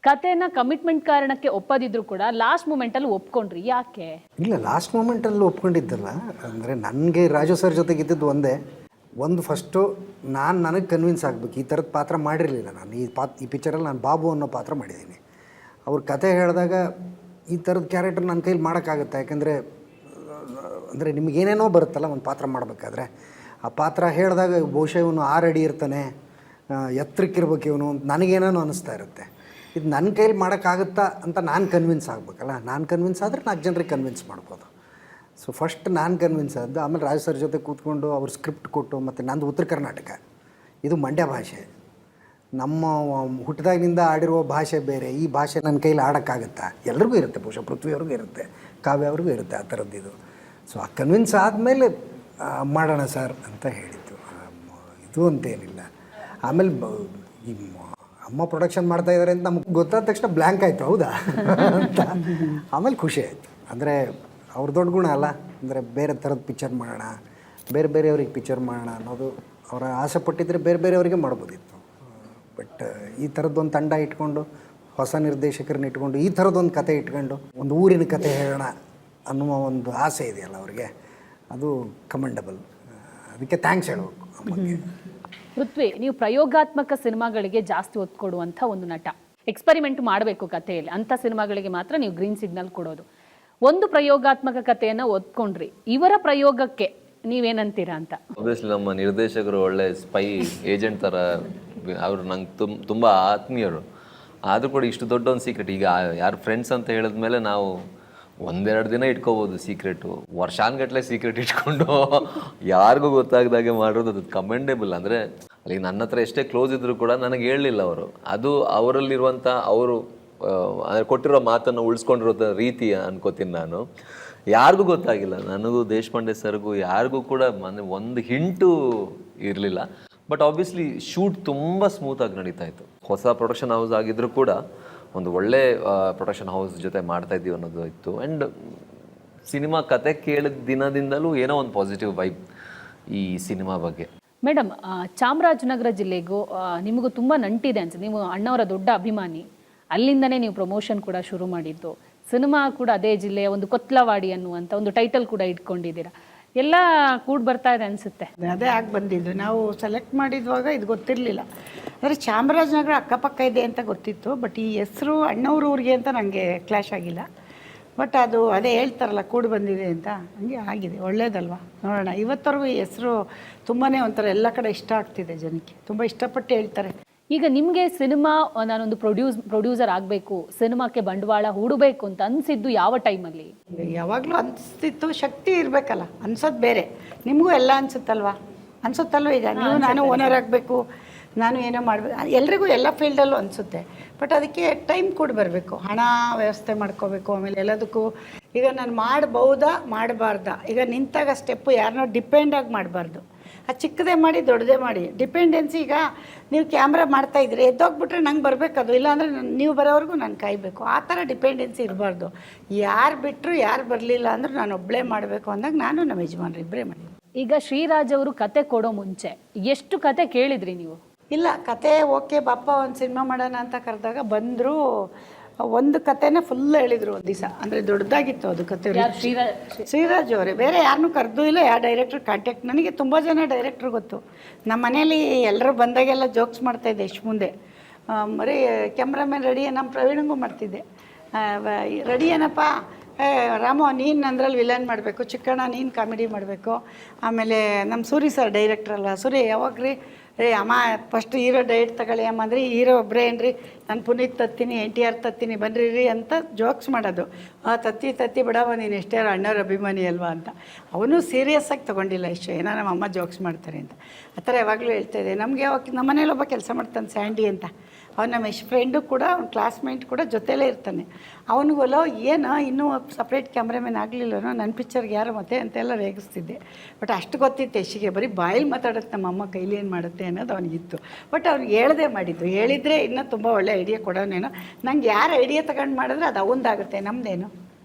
ಕತೆನ ಕಮಿಟ್ಮೆಂಟ್ ಕಾರಣಕ್ಕೆ ಒಪ್ಪದಿದ್ರು ಕೂಡ ಲಾಸ್ಟ್ ಮೂಮೆಂಟಲ್ಲಿ ಒಪ್ಕೊಂಡ್ರಿ, ಯಾಕೆ? ಇಲ್ಲ, ಲಾಸ್ಟ್ ಮೂಮೆಂಟಲ್ಲಿ ಒಪ್ಕೊಂಡಿದ್ದಲ್ಲ. ಅಂದರೆ ನನಗೆ ರಾಜು ಸರ್ ಜೊತೆಗಿದ್ದದ್ದು ಒಂದು ಫಸ್ಟು ನನಗೆ ಕನ್ವಿನ್ಸ್ ಆಗಬೇಕು. ಈ ಥರದ ಪಾತ್ರ ಮಾಡಿರಲಿಲ್ಲ ನಾನು. ಈ ಪಿಕ್ಚರಲ್ಲಿ ನಾನು ಬಾಬು ಅನ್ನೋ ಪಾತ್ರ ಮಾಡಿದ್ದೀನಿ. ಅವ್ರ ಕತೆ ಹೇಳಿದಾಗ ಈ ಥರದ ಕ್ಯಾರೆಕ್ಟರ್ ನನ್ನ ಕೈಲಿ ಮಾಡೋಕ್ಕಾಗುತ್ತೆ. ಯಾಕೆಂದರೆ ಅಂದರೆ ನಿಮಗೇನೇನೋ ಬರುತ್ತಲ್ಲ ಒಂದು ಪಾತ್ರ ಮಾಡಬೇಕಾದ್ರೆ, ಆ ಪಾತ್ರ ಹೇಳಿದಾಗ ಬಹುಶಃ ಇವನು 6 ಅಡಿ ಇರ್ತಾನೆ, ಎತ್ತರಕ್ಕಿರ್ಬೇಕು ಇವನು ಅಂತ ನನಗೇನೋ ಅನ್ನಿಸ್ತಾ ಇರುತ್ತೆ. ಇದು ನನ್ನ ಕೈಲಿ ಮಾಡೋಕ್ಕಾಗುತ್ತಾ ಅಂತ ನಾನು ಕನ್ವಿನ್ಸ್ ಆಗಬೇಕಲ್ಲ. ನಾನು ಕನ್ವಿನ್ಸ್ ಆದರೆ 4 ಜನರಿಗೆ ಕನ್ವಿನ್ಸ್ ಮಾಡ್ಬೋದು. ಸೊ ಫಸ್ಟ್ ನಾನು ಕನ್ವಿನ್ಸ್ ಆದ್ದು. ಆಮೇಲೆ ರಾಜ್ ಸರ್ ಜೊತೆ ಕೂತ್ಕೊಂಡು ಅವ್ರು ಸ್ಕ್ರಿಪ್ಟ್ ಕೊಟ್ಟು, ಮತ್ತು ನಂದು ಉತ್ತರ ಕರ್ನಾಟಕ, ಇದು ಮಂಡ್ಯ ಭಾಷೆ, ನಮ್ಮ ಹುಟ್ಟಿದಾಗಿನಿಂದ ಆಡಿರುವ ಭಾಷೆ ಬೇರೆ. ಈ ಭಾಷೆ ನನ್ನ ಕೈಲಿ ಆಡೋಕ್ಕಾಗುತ್ತಾ? ಎಲ್ರಿಗೂ ಇರುತ್ತೆ, ಬಹುಶಃ ಪೃಥ್ವಿಯವ್ರಿಗೂ ಇರುತ್ತೆ, ಕಾವ್ಯ ಅವ್ರಿಗೂ ಇರುತ್ತೆ ಆ ಥರದ್ದು ಇದು. ಸೊ ಆ ಕನ್ವಿನ್ಸ್ ಆದಮೇಲೆ ಮಾಡೋಣ ಸರ್ ಅಂತ ಹೇಳಿದ್ದು, ಇದು ಅಂತೇನಿಲ್ಲ. ಆಮೇಲೆ ಈ ಅಮ್ಮ ಪ್ರೊಡಕ್ಷನ್ ಮಾಡ್ತಾಯಿದ್ದಾರೆ ಅಂತ ನಮ್ಗೆ ಗೊತ್ತಾದ ತಕ್ಷಣ ಬ್ಲ್ಯಾಂಕ್ ಆಯಿತು, ಹೌದಾ ಅಂತ. ಆಮೇಲೆ ಖುಷಿ ಆಯಿತು. ಅಂದರೆ ಅವ್ರ ದೊಡ್ಡ ಗುಣ ಅಲ್ಲ, ಅಂದರೆ ಬೇರೆ ಥರದ ಪಿಕ್ಚರ್ ಮಾಡೋಣ, ಬೇರೆಯವ್ರಿಗೆ ಪಿಕ್ಚರ್ ಮಾಡೋಣ ಅನ್ನೋದು ಅವರ ಆಸೆ ಪಟ್ಟಿದ್ದರೆ ಬೇರೆಯವರಿಗೆ ಮಾಡ್ಬೋದಿತ್ತು. ಬಟ್ ಈ ಥರದ್ದೊಂದು ತಂಡ ಇಟ್ಕೊಂಡು, ಹೊಸ ನಿರ್ದೇಶಕರನ್ನ ಇಟ್ಕೊಂಡು, ಈ ಥರದ್ದೊಂದು ಕತೆ ಇಟ್ಕೊಂಡು ಒಂದು ಊರಿನ ಕತೆ ಹೇಳೋಣ ಅನ್ನುವ ಒಂದು ಆಸೆ ಇದೆಯಲ್ಲ ಅವ್ರಿಗೆ, ಅದು ಕಮೆಂಡಬಲ್. ಅದಕ್ಕೆ ಥ್ಯಾಂಕ್ಸ್ ಹೇಳಬೇಕು ಅಮ್ಮಗೆ. ಪೃಥ್ವಿ, ನೀವು ಪ್ರಯೋಗಾತ್ಮಕ ಸಿನಿಮಾಗಳಿಗೆ ಜಾಸ್ತಿ ಒತ್ತು ಕೊಡುವಂಥ ಒಂದು ನಟ. ಎಕ್ಸ್ಪರಿಮೆಂಟ್ ಮಾಡಬೇಕು ಕಥೆಯಲ್ಲಿ, ಅಂಥ ಸಿನಿಮಾಗಳಿಗೆ ಮಾತ್ರ ನೀವು ಗ್ರೀನ್ ಸಿಗ್ನಲ್ ಕೊಡೋದು. ಒಂದು ಪ್ರಯೋಗಾತ್ಮಕ ಕಥೆಯನ್ನು ಒತ್ಕೊಂಡ್ರಿ, ಇವರ ಪ್ರಯೋಗಕ್ಕೆ ನೀವೇನಂತೀರಾ ಅಂತ? ಆಬ್ವಿಯಸ್ಲಿ ನಮ್ಮ ನಿರ್ದೇಶಕರು ಒಳ್ಳೆ ಸ್ಪೈ ಏಜೆಂಟ್ ಥರ, ಅವರು ನಂಗೆ ತುಂಬ ಆತ್ಮೀಯರು. ಆದರೂ ಕೂಡ ಇಷ್ಟು ದೊಡ್ಡ ಒಂದು ಸೀಕ್ರೆಟ್, ಈಗ ಯಾರು ಫ್ರೆಂಡ್ಸ್ ಅಂತ ಹೇಳಿದ್ಮೇಲೆ ನಾವು 1-2 ದಿನ ಇಟ್ಕೋಬೋದು ಸೀಕ್ರೆಟು, ವರ್ಷಾನ್ಗಟ್ಲೆ ಸೀಕ್ರೆಟ್ ಇಟ್ಕೊಂಡು ಯಾರಿಗೂ ಗೊತ್ತಾಗ್ದಾಗೆ ಮಾಡೋದು ಅದು ಕಮೆಂಡೇಬಲ್. ಅಂದರೆ ಅಲ್ಲಿ ನನ್ನ ಹತ್ರ ಎಷ್ಟೇ ಕ್ಲೋಸ್ ಇದ್ದರೂ ಕೂಡ ನನಗೆ ಹೇಳಲಿಲ್ಲ ಅವರು. ಅದು ಅವರಲ್ಲಿರುವಂಥ ಅವರು ಅಂದರೆ ಕೊಟ್ಟಿರೋ ಮಾತನ್ನು ಉಳಿಸ್ಕೊಂಡಿರೋ ರೀತಿ ಅನ್ಕೋತೀನಿ ನಾನು. ಯಾರಿಗೂ ಗೊತ್ತಾಗಿಲ್ಲ, ನನಗೂ ದೇಶಪಾಂಡೆ ಸರ್ಗೂ ಯಾರಿಗೂ ಕೂಡ ಒಂದು ಹಿಂಟು ಇರಲಿಲ್ಲ. ಬಟ್ ಆಬ್ವಿಯಸ್ಲಿ ಶೂಟ್ ತುಂಬ ಸ್ಮೂತಾಗಿ ನಡೀತಾ ಇತ್ತು. ಹೊಸ ಪ್ರೊಡಕ್ಷನ್ ಹೌಸ್ ಆಗಿದ್ದರೂ ಕೂಡ ಒಂದು ಒಳ್ಳೆ ಪ್ರೊಡಕ್ಷನ್ ಹೌಸ್ ಜೊತೆ ಮಾಡ್ತಾ ಇದ್ದೀವಿ ಅನ್ನೋದು ಇತ್ತು. ಆ್ಯಂಡ್ ಸಿನಿಮಾ ಕತೆ ಕೇಳಿದ ದಿನದಿಂದಲೂ ಏನೋ ಒಂದು ಪಾಸಿಟಿವ್ ವೈಬ್ ಈ ಸಿನಿಮಾ ಬಗ್ಗೆ. ಮೇಡಮ್, ಚಾಮರಾಜನಗರ ಜಿಲ್ಲೆಗೂ ನಿಮಗೂ ತುಂಬ ನಂಟಿದೆ ಅನ್ಸುತ್ತೆ. ನೀವು ಅಣ್ಣವರ ದೊಡ್ಡ ಅಭಿಮಾನಿ, ಅಲ್ಲಿಂದನೇ ನೀವು ಪ್ರಮೋಷನ್ ಕೂಡ ಶುರು ಮಾಡಿದ್ದು. ಸಿನಿಮಾ ಕೂಡ ಅದೇ ಜಿಲ್ಲೆಯ ಒಂದು ಕೊತ್ಲವಾಡಿ ಅನ್ನುವಂಥ ಒಂದು ಟೈಟಲ್ ಕೂಡ ಇಟ್ಕೊಂಡಿದ್ದೀರಾ. ಎಲ್ಲ ಕೂಡ್ ಬರ್ತಾ ಇದೆ ಅನಿಸುತ್ತೆ. ಅದೇ ಆಗಿ ಬಂದಿದ್ದು. ನಾವು ಸೆಲೆಕ್ಟ್ ಮಾಡಿದ್ವಾಗ ಇದು ಗೊತ್ತಿರಲಿಲ್ಲ. ಅಂದರೆ ಚಾಮರಾಜನಗರ ಅಕ್ಕಪಕ್ಕ ಇದೆ ಅಂತ ಗೊತ್ತಿತ್ತು, ಬಟ್ ಈ ಹೆಸರು ಅಣ್ಣವ್ರ ಊರಿಗೆ ಅಂತ ನನಗೆ ಕ್ಲಾಶ್ ಆಗಿಲ್ಲ. ಬಟ್ ಅದು ಅದೇ ಹೇಳ್ತಾರಲ್ಲ ಕೂಡು ಬಂದಿದೆ ಅಂತ, ಹಂಗೆ ಆಗಿದೆ. ಒಳ್ಳೇದಲ್ವಾ, ನೋಡೋಣ. ಇವತ್ತವರೆಗೂ ಈ ಹೆಸರು ತುಂಬಾ ಒಂಥರ ಎಲ್ಲ ಕಡೆ ಇಷ್ಟ ಆಗ್ತಿದೆ ಜನಕ್ಕೆ, ತುಂಬ ಇಷ್ಟಪಟ್ಟು ಹೇಳ್ತಾರೆ. ಈಗ ನಿಮಗೆ ಸಿನಿಮಾ ನಾನೊಂದು ಪ್ರೊಡ್ಯೂಸರ್ ಆಗಬೇಕು, ಸಿನಿಮಾಕ್ಕೆ ಬಂಡವಾಳ ಹೂಡಬೇಕು ಅಂತ ಅನಿಸಿದ್ದು ಯಾವ ಟೈಮಲ್ಲಿ? ಯಾವಾಗಲೂ ಅನಿಸ್ತಿತ್ತು, ಶಕ್ತಿ ಇರಬೇಕಲ್ಲ. ಅನ್ಸೋದು ಬೇರೆ, ನಿಮಗೂ ಎಲ್ಲ ಅನಿಸುತ್ತಲ್ವಾ, ಅನಿಸುತ್ತಲ್ವ? ಈಗ ನೀವು ನಾನು ಓನರ್ ಆಗಬೇಕು, ನಾನು ಏನೋ ಮಾಡಬೇಕು, ಎಲ್ರಿಗೂ ಎಲ್ಲ ಫೀಲ್ಡಲ್ಲೂ ಅನಿಸುತ್ತೆ. ಬಟ್ ಅದಕ್ಕೆ ಟೈಮ್ ಕೂಡ ಬರಬೇಕು, ಹಣ ವ್ಯವಸ್ಥೆ ಮಾಡ್ಕೋಬೇಕು. ಆಮೇಲೆ ಎಲ್ಲದಕ್ಕೂ ಈಗ ನಾನು ಮಾಡ್ಬೋದಾ ಮಾಡಬಾರ್ದಾ, ಈಗ ನಿಂತಾಗ ಸ್ಟೆಪ್ಪು ಯಾರನ್ನೋ ಡಿಪೆಂಡಾಗಿ ಮಾಡಬಾರ್ದು. ಅದು ಚಿಕ್ಕದೇ ಮಾಡಿ ದೊಡ್ಡದೇ ಮಾಡಿ. ಡಿಪೆಂಡೆನ್ಸಿ, ಈಗ ನೀವು ಕ್ಯಾಮ್ರಾ ಮಾಡ್ತಾಯಿದ್ರೆ ಎದ್ದೋಗ್ಬಿಟ್ರೆ ನಂಗೆ ಬರಬೇಕದು, ಇಲ್ಲಾಂದರೆ ನೀವು ಬರೋವರೆಗೂ ನಾನು ಕಾಯಬೇಕು. ಆ ಥರ ಡಿಪೆಂಡೆನ್ಸಿ ಇರಬಾರ್ದು. ಯಾರು ಬಿಟ್ಟರು ಯಾರು ಬರಲಿಲ್ಲ ಅಂದರೂ ನಾನು ಒಬ್ಬಳೇ ಮಾಡಬೇಕು ಅಂದಾಗ ನಾನು ನಮ್ಮ ಯಜಮಾನ್ರು ಇಬ್ಬರೇ ಮಾಡಿದ್ವಿ. ಈಗ ಶ್ರೀರಾಜ್ ಅವರು ಕತೆ ಕೊಡೋ ಮುಂಚೆ ಎಷ್ಟು ಕತೆ ಕೇಳಿದ್ರಿ ನೀವು? ಇಲ್ಲ, ಕತೆ ಓಕೆ ಬಾಪ ಒಂದು ಸಿನಿಮಾ ಮಾಡೋಣ ಅಂತ ಕರೆದಾಗ ಬಂದರು. ಒಂದು ಕತೆನೇ ಫುಲ್ ಹೇಳಿದರು ಒಂದು ದಿವಸ. ಅಂದರೆ ದೊಡ್ಡದಾಗಿತ್ತು ಅದು ಕತೆ. ಶ್ರೀರಾಜ್ ಅವರೇ, ಬೇರೆ ಯಾರನ್ನೂ ಕರೆದೂ ಇಲ್ಲ. ಯಾವ ಡೈರೆಕ್ಟ್ರ್ ಕಾಂಟ್ಯಾಕ್ಟ್, ನನಗೆ ತುಂಬ ಜನ ಡೈರೆಕ್ಟ್ರ್ ಗೊತ್ತು. ನಮ್ಮ ಮನೇಲಿ ಎಲ್ಲರೂ ಬಂದಾಗೆಲ್ಲ ಜೋಕ್ಸ್ ಮಾಡ್ತಾಯಿದ್ದೆ ಇಷ್ಟು ಮುಂದೆ. ಮರಿ ಕ್ಯಾಮ್ರಾಮನ್ ರೆಡಿ, ನಮ್ಮ ಪ್ರವೀಣಂಗೂ ಮಾಡ್ತಿದ್ದೆ. ರೆಡಿ ಏನಪ್ಪ, ರಾಮು ನೀನು ಅಂದ್ರಲ್ಲಿ ವಿಲನ್ ಮಾಡಬೇಕು, ಚಿಕ್ಕಣ್ಣ ನೀನು ಕಾಮಿಡಿ ಮಾಡಬೇಕು. ಆಮೇಲೆ ನಮ್ಮ ಸೂರಿ ಸರ್ ಡೈರೆಕ್ಟ್ರ್ ಅಲ್ವಾ, ಸೂರಿ ಯಾವಾಗ ರೀ ಅಮ್ಮ ಫಸ್ಟ್ ಹೀರೋ ಡೈಟ್ ತಗೊಳ್ಳಿ ಅಮ್ಮ ಅಂದರೆ ಹೀರೋ ಒಬ್ಬರೇ ಏನ್ರಿ, ನಾನು ಪುನೀತ್ ತತ್ತೀನಿ, NTR ತತ್ತೀನಿ ಬನ್ನಿರಿ ರೀ ಅಂತ ಜೋಕ್ಸ್ ಮಾಡೋದು. ತತ್ತಿ ಬಿಡವ, ನೀನು ಎಷ್ಟೇ ಅಣ್ಣವ್ರ ಅಭಿಮಾನಿ ಅಲ್ವಾ ಅಂತ. ಅವನು ಸೀರಿಯಸ್ಸಾಗಿ ತೊಗೊಂಡಿಲ್ಲ ಇಷ್ಟು, ಏನೋ ನಮ್ಮ ಅಮ್ಮ ಜೋಕ್ಸ್ ಮಾಡ್ತಾರೆ ಅಂತ. ಆ ಥರ ಯಾವಾಗಲೂ ಹೇಳ್ತಾಯಿದ್ದೆ. ನಮಗೆ ನಮ್ಮ ಮನೇಲಿ ಒಬ್ಬ ಕೆಲಸ ಮಾಡ್ತಾನೆ ಸ್ಯಾಂಡಿ ಅಂತ, ಅವ್ನು ನಮ್ಮ ಫ್ರೆಂಡು ಕೂಡ, ಅವ್ನ ಕ್ಲಾಸ್ಮೇಟ್ ಕೂಡ ಜೊತೆಲೇ ಇರ್ತಾನೆ. ಅವನಿಗೆಲ್ಲ ಏನೋ ಇನ್ನೂ ಸಪ್ರೇಟ್ ಕ್ಯಾಮ್ರಾಮನ್ ಆಗಲಿಲ್ಲನೋ, ನನ್ನ ಪಿಕ್ಚರ್ಗೆ ಯಾರು ಮತ್ತೆ ಅಂತೆಲ್ಲ ರೇಗಿಸ್ತಿದ್ದೆ. ಬಟ್ ಅಷ್ಟು ಗೊತ್ತಿತ್ತು ಯಶಿಗೆ, ಬರೀ ಬಾಯಲ್ಲಿ ಮಾತಾಡುತ್ತೆ ನಮ್ಮ ಅಮ್ಮ, ಕೈಲಿ ಏನು ಮಾಡುತ್ತೆ ಅನ್ನೋದು ಅವನಿಗಿತ್ತು. ಬಟ್ ಅವ್ನಿಗೆ ಹೇಳ್ದೆ ಮಾಡಿದ್ದು, ಹೇಳಿದರೆ ಇನ್ನೂ ತುಂಬ ಒಳ್ಳೆ ಐಡಿಯಾ ಕೊಡೋನೇನೋ. ನಂಗೆ ಯಾರು ಐಡಿಯಾ ತಗೊಂಡು ಮಾಡಿದ್ರೆ ಅದು ಅವಂದಾಗುತ್ತೆ, ನಮ್ಮದೇನು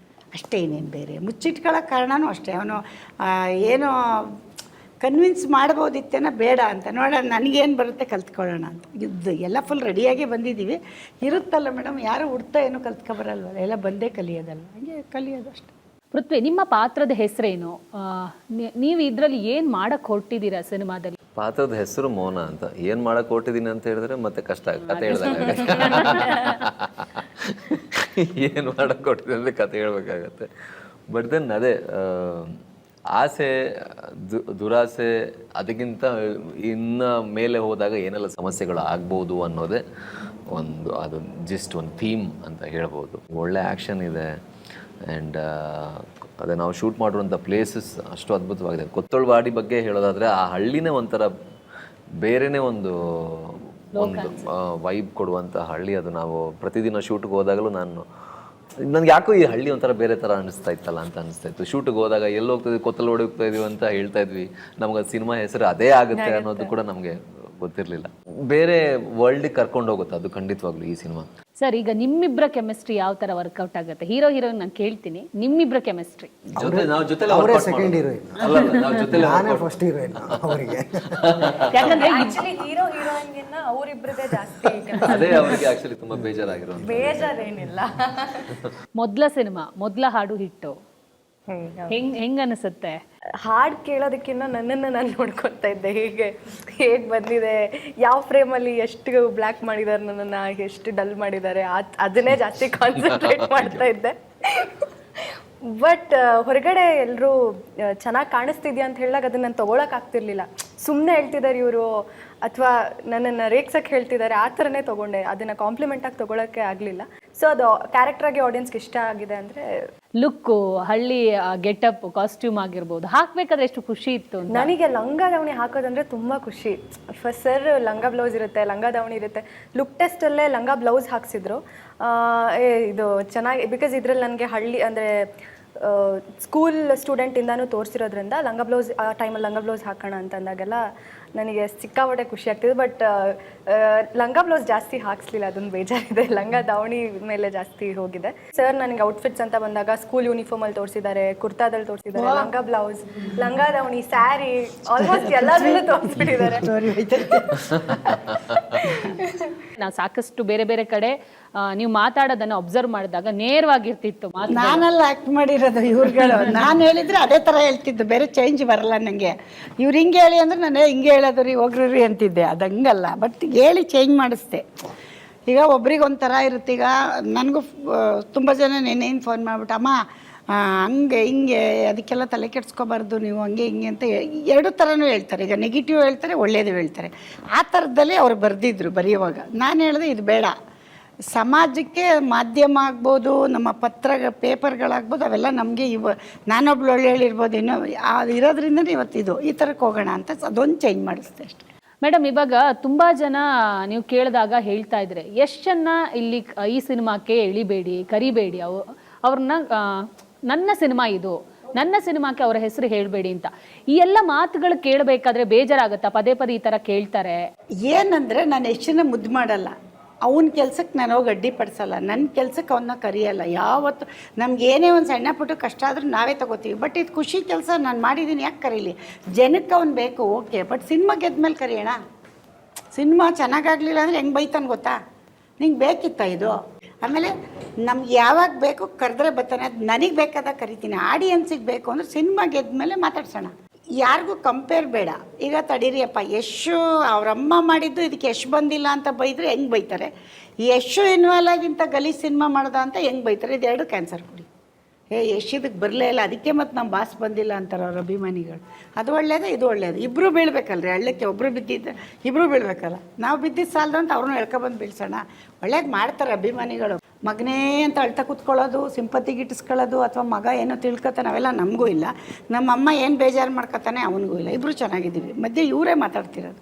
ಅಷ್ಟೇ, ಇನ್ನೇನು ಬೇರೆ ಮುಚ್ಚಿಟ್ಕೊಳ್ಳೋ ಕಾರಣವೂ ಅಷ್ಟೇ. ಅವನು ಏನೋ ಕನ್ವಿನ್ಸ್ ಮಾಡ್ಬೋದಿತ್ತೇನೋ ಬೇಡ ಅಂತ, ನೋಡೋಣ ನನಗೇನು ಬರುತ್ತೆ ಕಲ್ತ್ಕೊಳ್ಳೋಣ ಅಂತ. ಇದು ಎಲ್ಲ ಫುಲ್ ರೆಡಿಯಾಗೇ ಬಂದಿದ್ದೀವಿ. ಇರುತ್ತಲ್ಲ ಮೇಡಮ್, ಯಾರು ಹುಡ್ತಾ ಏನೂ ಕಲ್ತ್ಕೊಬರಲ್ವಲ್ಲ, ಎಲ್ಲ ಬಂದೇ ಕಲಿಯೋದಲ್ಲ, ಹಾಗೆ ಕಲಿಯೋದು ಅಷ್ಟೇ. ಪೃಥ್ವಿ, ನಿಮ್ಮ ಪಾತ್ರದ ಹೆಸರೇನು? ನೀವು ಇದರಲ್ಲಿ ಏನು ಮಾಡಕ್ಕೆ ಹೊರಟಿದ್ದೀರಾ ಸಿನಿಮಾದಲ್ಲಿ? ಪಾತ್ರದ ಹೆಸರು ಮೌನ ಅಂತ. ಏನು ಮಾಡಕ್ಕೆ ಹೊರಟಿದ್ದೀನಿ ಅಂತ ಹೇಳಿದ್ರೆ ಮತ್ತೆ ಕಷ್ಟ ಕತೆ ಹೇಳ್ದಂಗೆ. ಏನು ಮಾಡಕ್ಕೆ ಹೊರಟಿದ್ದೀನಿ ಅಂದರೆ ಕತೆ ಹೇಳ್ಬೇಕಾಗತ್ತೆ. ಬಟ್ ದೆನ್ ಅದೇ ಆಸೆ, ದುರಾಸೆ, ಅದಕ್ಕಿಂತ ಇನ್ನು ಮೇಲೆ ಹೋದಾಗ ಏನೆಲ್ಲ ಸಮಸ್ಯೆಗಳು ಆಗ್ಬೋದು ಅನ್ನೋದೇ ಒಂದು, ಅದು ಜಸ್ಟ್ ಒಂದು ಥೀಮ್ ಅಂತ ಹೇಳ್ಬೋದು. ಒಳ್ಳೆ ಆ್ಯಕ್ಷನ್ ಇದೆ. ಆ್ಯಂಡ್ ಅದೇ ನಾವು ಶೂಟ್ ಮಾಡಿರುವಂಥ ಪ್ಲೇಸಸ್ ಅಷ್ಟು ಅದ್ಭುತವಾಗಿದೆ. ಕೊತ್ತಳ್ವಾಡಿ ಬಗ್ಗೆ ಹೇಳೋದಾದರೆ ಆ ಹಳ್ಳಿನೇ ಒಂಥರ ಬೇರೆಯೇ ಒಂದು ವೈಬ್ ಕೊಡುವಂಥ ಹಳ್ಳಿ ಅದು. ನಾವು ಪ್ರತಿದಿನ ಶೂಟ್ಗೆ ಹೋದಾಗಲೂ ನನಗೆ ಯಾಕೋ ಈ ಹಳ್ಳಿ ಒಂಥರ ಬೇರೆ ಥರ ಅನಿಸ್ತಾ ಇತ್ತಲ್ಲ ಅಂತ ಅನಿಸ್ತಾ ಇತ್ತು. ಶೂಟಿಗೆ ಹೋದಾಗ ಎಲ್ಲಿ ಹೋಗ್ತಾಯಿದ್ವಿ, ಕೊತ್ತಲವಾಡಿ ಹೋಗ್ತಾ ಇದೀವಿ ಅಂತ ಹೇಳ್ತಾ ಇದ್ವಿ. ನಮ್ಗೆ ಸಿನಿಮಾ ಹೆಸರು ಅದೇ ಆಗುತ್ತೆ ಅನ್ನೋದು ಕೂಡ ನಮಗೆ ಗೊತ್ತಿರಲಿಲ್ಲ. ಬೇರೆ ವರ್ಲ್ಡಿಗೆ ಕರ್ಕೊಂಡು ಹೋಗುತ್ತೆ ಅದು ಖಂಡಿತವಾಗ್ಲೂ ಈ ಸಿನಿಮಾ. ಸರ್, ಈಗ ನಿಮ್ಮಿಬ್ಬರ ಕೆಮಿಸ್ಟ್ರಿ ಯಾವ ಥರ ವರ್ಕೌಟ್ ಆಗುತ್ತೆ? ಹೀರೋ ಹೀರೋಯಿನ್ ನಾನು ಕೇಳ್ತೀನಿ, ನಿಮ್ಮಿಬ್ಬರ ಕೆಮಿಸ್ಟ್ರಿ. ಅವರೇ ಸೆಕೆಂಡ್ ಹೀರೋಯಿನ್, ನಾನೇ ಫಸ್ಟ್ ಹೀರೋಯಿನ್ ಅವರಿಗೆ. ಯಾಕಂದ್ರೆ ಆಕ್ಚುಲಿ ಹೀರೋ ಹೀರೋಯಿನ್ಗಿನ್ನ ಅವರಿಬ್ಬರದೇ ಜಾಸ್ತಿ ಅದೇ ಅವರಿಗೆ ಆಕ್ಚುಲಿ ತುಂಬಾ ಬೇಜಾರಾಗಿರೋ. ಬೇಜಾರೇನಿಲ್ಲ. ಮೊದಲ ಸಿನಿಮಾ, ಮೊದಲ ಹಾಡು ಹಿಟ್ಟು, ಹೆಂಗ್ ಅನಿಸುತ್ತೆ? ಹಾಡು ಕೇಳೋದಕ್ಕಿಂತ ನನ್ನನ್ನು ನಾನು ನೋಡ್ಕೊತಾ ಇದ್ದೆ, ಹೇಗೆ ಬಂದಿದೆ, ಯಾವ ಫ್ರೇಮಲ್ಲಿ ಎಷ್ಟು ಬ್ಲ್ಯಾಕ್ ಮಾಡಿದ್ದಾರೆ, ನನ್ನನ್ನು ಎಷ್ಟು ಡಲ್ ಮಾಡಿದ್ದಾರೆ, ಅದನ್ನೇ ಜಾಸ್ತಿ ಕಾನ್ಸಂಟ್ರೇಟ್ ಮಾಡ್ತಾ ಇದ್ದೆ. ಬಟ್ ಹೊರಗಡೆ ಎಲ್ಲರೂ ಚೆನ್ನಾಗಿ ಕಾಣಿಸ್ತಿದ್ಯಾ ಅಂತ ಹೇಳಿದಾಗ ಅದನ್ನು ನಾನು ತೊಗೊಳಕ್ಕೆ ಆಗ್ತಿರ್ಲಿಲ್ಲ. ಸುಮ್ಮನೆ ಹೇಳ್ತಿದ್ದಾರೆ ಇವರು ಅಥವಾ ನನ್ನನ್ನು ರೇಗ್ಸಕ್ಕೆ ಹೇಳ್ತಿದ್ದಾರೆ, ಆ ಥರನೇ ತೊಗೊಂಡೆ. ಅದನ್ನು ಕಾಂಪ್ಲಿಮೆಂಟಾಗಿ ತೊಗೊಳಕ್ಕೆ ಆಗಲಿಲ್ಲ. ಸೊ ಅದು ಕ್ಯಾರೆಕ್ಟ್ರಾಗಿ ಆಡಿಯನ್ಸ್ಗೆ ಇಷ್ಟ ಆಗಿದೆ ಅಂದರೆ ಲುಕ್ಕು, ಹಳ್ಳಿ ಗೆಟಪ್, ಕಾಸ್ಟ್ಯೂಮ್ ಆಗಿರ್ಬೋದು, ಹಾಕ್ಬೇಕಾದ್ರೆ ಎಷ್ಟು ಖುಷಿ ಇತ್ತು? ನನಗೆ ಲಂಗ ದಾವಣಿ ಹಾಕೋದಂದ್ರೆ ತುಂಬ ಖುಷಿ. ಫಸ್ಟ್ ಸರ್ ಲಂಗ ಬ್ಲೌಸ್ ಇರುತ್ತೆ, ಲಂಗ ದಾವಣಿ ಇರುತ್ತೆ. ಲುಕ್ ಟೆಸ್ಟಲ್ಲೇ ಲಂಗ ಬ್ಲೌಸ್ ಹಾಕ್ಸಿದ್ರು. ಇದು ಚೆನ್ನಾಗಿ, ಬಿಕಾಸ್ ಇದರಲ್ಲಿ ನನಗೆ ಹಳ್ಳಿ ಅಂದರೆ ಸ್ಕೂಲ್ ಸ್ಟೂಡೆಂಟಿಂದನೂ ತೋರಿಸಿರೋದ್ರಿಂದ ಲಂಗ ಬ್ಲೌಸ್, ಆ ಟೈಮಲ್ಲಿ ಲಂಗ ಬ್ಲೌಸ್ ಹಾಕೋಣ ಅಂತ ಅಂದಾಗೆಲ್ಲ ನನಗೆ ಸಿಕ್ಕಾಪಟ್ಟೆ ಖುಷಿ ಆಗ್ತಿದೆ. ಬಟ್ ಲಂಗ ಬ್ಲೌಸ್ ಜಾಸ್ತಿ ಹಾಕ್ಸ್ಲಿಲ್ಲ, ಅದೊಂದು ಬೇಜಾರಿದೆ. ಲಂಗ ದಾವಣಿ ಮೇಲೆ ಜಾಸ್ತಿ ಹೋಗಿದೆ. ಸರ್ ನನಗೆ ಔಟ್ಫಿಟ್ಸ್ ಅಂತ ಬಂದಾಗ ಸ್ಕೂಲ್ ಯೂನಿಫಾರ್ಮಲ್ಲಿ ತೋರಿಸಿದ್ದಾರೆ, ಕುರ್ತಾದಲ್ಲಿ ತೋರಿಸಿದ್ದಾರೆ, ಲಂಗ ಬ್ಲೌಸ್, ಲಂಗ ದಾವಣಿ, ಸ್ಯಾರಿ, ಆಲ್ಮೋಸ್ಟ್ ಎಲ್ಲದರಲ್ಲೂ ತೋರಿಸ್ಬಿಟ್ಟಿದ್ದಾರೆ. ನಾವು ಸಾಕಷ್ಟು ಬೇರೆ ಬೇರೆ ಕಡೆ ನೀವು ಮಾತಾಡೋದನ್ನ ಅಬ್ಸರ್ವ್ ಮಾಡಿದಾಗ ನೇರವಾಗಿರ್ತಿತ್ತು ಮಾತು. ನಾನೆಲ್ಲ ಆ್ಯಕ್ಟ್ ಮಾಡಿರೋದು ಇವ್ರುಗಳು. ನಾನು ಹೇಳಿದ್ರೆ ಅದೇ ಥರ ಹೇಳ್ತಿದ್ದು, ಬೇರೆ ಚೇಂಜ್ ಬರಲ್ಲ ನನಗೆ. ಇವ್ರು ಹಿಂಗೆ ಹೇಳಿ ಅಂದ್ರೆ ನಾನು ಹಿಂಗೆ ಹೇಳೋದು ರೀ, ಹೋಗ್ರಿ ಅಂತಿದ್ದೆ. ಅದು ಹಂಗಲ್ಲ, ಬಟ್ ಹೇಳಿ ಚೇಂಜ್ ಮಾಡಿಸ್ದೆ. ಈಗ ಒಬ್ರಿಗೆ ಒಂಥರ ಇರುತ್ತೆ. ಈಗ ನನಗೂ ತುಂಬ ಜನ ನೆನ್ನೇನು ಫೋನ್ ಮಾಡಿಬಿಟ್ಟು, ಅಮ್ಮ ಹಂಗೆ ಹಿಂಗೆ ಅದಕ್ಕೆಲ್ಲ ತಲೆ ಕೆಡ್ಸ್ಕೊಬಾರ್ದು ನೀವು, ಹಂಗೆ ಹಿಂಗೆ ಅಂತ ಎರಡು ಥರನೂ ಹೇಳ್ತಾರೆ. ಈಗ ನೆಗೆಟಿವ್ ಹೇಳ್ತಾರೆ, ಒಳ್ಳೇದು ಹೇಳ್ತಾರೆ. ಆ ಥರದಲ್ಲಿ ಅವ್ರು ಬರೆದಿದ್ರು ಬರೆಯುವಾಗ. ನಾನು ಹೇಳಿದೆ ಇದು ಬೇಡ, ಸಮಾಜಕ್ಕೆ ಮಾಧ್ಯಮ ಆಗ್ಬೋದು, ನಮ್ಮ ಪೇಪರ್ಗಳಾಗ್ಬೋದು, ಅವೆಲ್ಲ ನಮಗೆ ನಾನೊಬ್ಳು ಒಳ್ಳೆ ಹೇಳಿರ್ಬೋದು, ಇನ್ನೂ ಅದು ಇರೋದ್ರಿಂದ ಇವತ್ತಿದು ಈ ಥರಕ್ಕೆ ಹೋಗೋಣ ಅಂತ ಅದೊಂದು ಚೇಂಜ್ ಮಾಡಿಸ್ದೆ ಅಷ್ಟೆ. ಮೇಡಮ್, ಇವಾಗ ತುಂಬಾ ಜನ ನೀವು ಕೇಳಿದಾಗ ಹೇಳ್ತಾ ಇದ್ರೆ, ಎಷ್ಟು ಜನ ಇಲ್ಲಿ ಈ ಸಿನಿಮಾಕ್ಕೆ ಎಳಿಬೇಡಿ, ಕರಿಬೇಡಿ, ಅವ್ರನ್ನ ನನ್ನ ಸಿನಿಮಾ ಇದು, ನನ್ನ ಸಿನಿಮಾಕ್ಕೆ ಅವರ ಹೆಸರು ಹೇಳಬೇಡಿ ಅಂತ. ಈ ಎಲ್ಲ ಮಾತುಗಳು ಕೇಳಬೇಕಾದ್ರೆ ಬೇಜಾರಾಗುತ್ತಾ? ಪದೇ ಪದೇ ಈ ಥರ ಕೇಳ್ತಾರೆ. ಏನಂದರೆ ನಾನು ಎಷ್ಟು ಜನ ಮುದ್ದು ಮಾಡಲ್ಲ, ಅವನ ಕೆಲ್ಸಕ್ಕೆ ನಾನು ಹೋಗಿ ಅಡ್ಡಿಪಡಿಸಲ್ಲ, ನನ್ನ ಕೆಲ್ಸಕ್ಕೆ ಅವನ್ನ ಕರೆಯಲ್ಲ. ಯಾವತ್ತು ನಮ್ಗೆ ಏನೇ ಒಂದು ಸಣ್ಣ ಪುಟ್ಟ ಕಷ್ಟ ಆದರೂ ನಾವೇ ತಗೋತೀವಿ. ಬಟ್ ಇದು ಖುಷಿ ಕೆಲಸ ನಾನು ಮಾಡಿದ್ದೀನಿ, ಯಾಕೆ ಕರೀಲಿ? ಜನಕ್ಕೆ ಅವ್ನು ಬೇಕು, ಓಕೆ. ಬಟ್ ಸಿನಿಮಾ ಗೆದ್ಮೇಲೆ ಕರೆಯೋಣ. ಸಿನಿಮಾ ಚೆನ್ನಾಗಾಗಲಿಲ್ಲ ಅಂದರೆ ಹೆಂಗೆ ಬೈತಾನೆ ಗೊತ್ತಾ? ನಿಂಗೆ ಬೇಕಿತ್ತ ಇದು? ಆಮೇಲೆ ನಮ್ಗೆ ಯಾವಾಗ ಬೇಕು ಕರೆದ್ರೆ ಬರ್ತಾನೆ, ಅದು ನನಗೆ ಬೇಕಾದಾಗ ಕರಿತೀನಿ. ಆಡಿಯನ್ಸಿಗೆ ಬೇಕು ಅಂದರೆ ಸಿನಿಮಾ ಗೆದ್ಮೇಲೆ ಮಾತಾಡ್ಸೋಣ. ಯಾರಿಗೂ ಕಂಪೇರ್ ಬೇಡ. ಈಗ ತಡೀರಿಯಪ್ಪ, ಯಶು ಅವರಮ್ಮ ಮಾಡಿದ್ದು ಇದಕ್ಕೆ ಯಶ್ ಬಂದಿಲ್ಲ ಅಂತ ಬೈದರೆ ಹೆಂಗೆ ಬೈತಾರೆ? ಯಶು ಇನ್ವಾಲ್ವ್ ಆಗಿಂತ ಗಲೀಜ್ ಸಿನಿಮಾ ಮಾಡ್ದ ಅಂತ ಹೆಂಗೆ ಬೈತಾರೆ? ಇದೆರಡು ಕ್ಯಾನ್ಸರ್ ಕೊಡಿ. ಯಶ್ ಇದಕ್ಕೆ ಬರಲೇ ಇಲ್ಲ, ಅದಕ್ಕೆ ಮತ್ತು ನಮ್ಮ ಬಾಸ್ ಬಂದಿಲ್ಲ ಅಂತಾರೆ ಅವ್ರ ಅಭಿಮಾನಿಗಳು. ಅದು ಒಳ್ಳೇದು, ಇದು ಒಳ್ಳೇದು. ಇಬ್ಬರು ಬೀಳ್ಬೇಕಲ್ರಿ ಹಳ್ಳಕ್ಕೆ. ಒಬ್ಬರು ಬಿದ್ದಿದ್ದ ಇಬ್ಬರು ಬೀಳ್ಬೇಕಲ್ಲ. ನಾವು ಬಿದ್ದಿದ್ದು ಸಾಲದು ಅಂತ ಅವ್ರನ್ನೂ ಎಳ್ಕೊಬಂದು ಬೀಳ್ಸೋಣ. ಒಳ್ಳೇದು ಮಾಡ್ತಾರೆ ಅಭಿಮಾನಿಗಳು. ಮಗನೇ ಅಂತ ಅಳ್ತಾ ಕೂತ್ಕೊಳ್ಳೋದು, ಸಿಂಪತಿಗೆ ಇಟ್ಟಿಸ್ಕೊಳ್ಳೋದು, ಅಥವಾ ಮಗ ಏನೋ ತಿಳ್ಕೊತಾನೆ, ಅವೆಲ್ಲ ನಮಗೂ ಇಲ್ಲ. ನಮ್ಮಮ್ಮ ಏನು ಬೇಜಾರು ಮಾಡ್ಕೊತಾನೆ ಅವನಿಗೂ ಇಲ್ಲ. ಇಬ್ಬರು ಚೆನ್ನಾಗಿದ್ದೀವಿ. ಮಧ್ಯೆ ಇವರೇ ಮಾತಾಡ್ತಿರೋದು.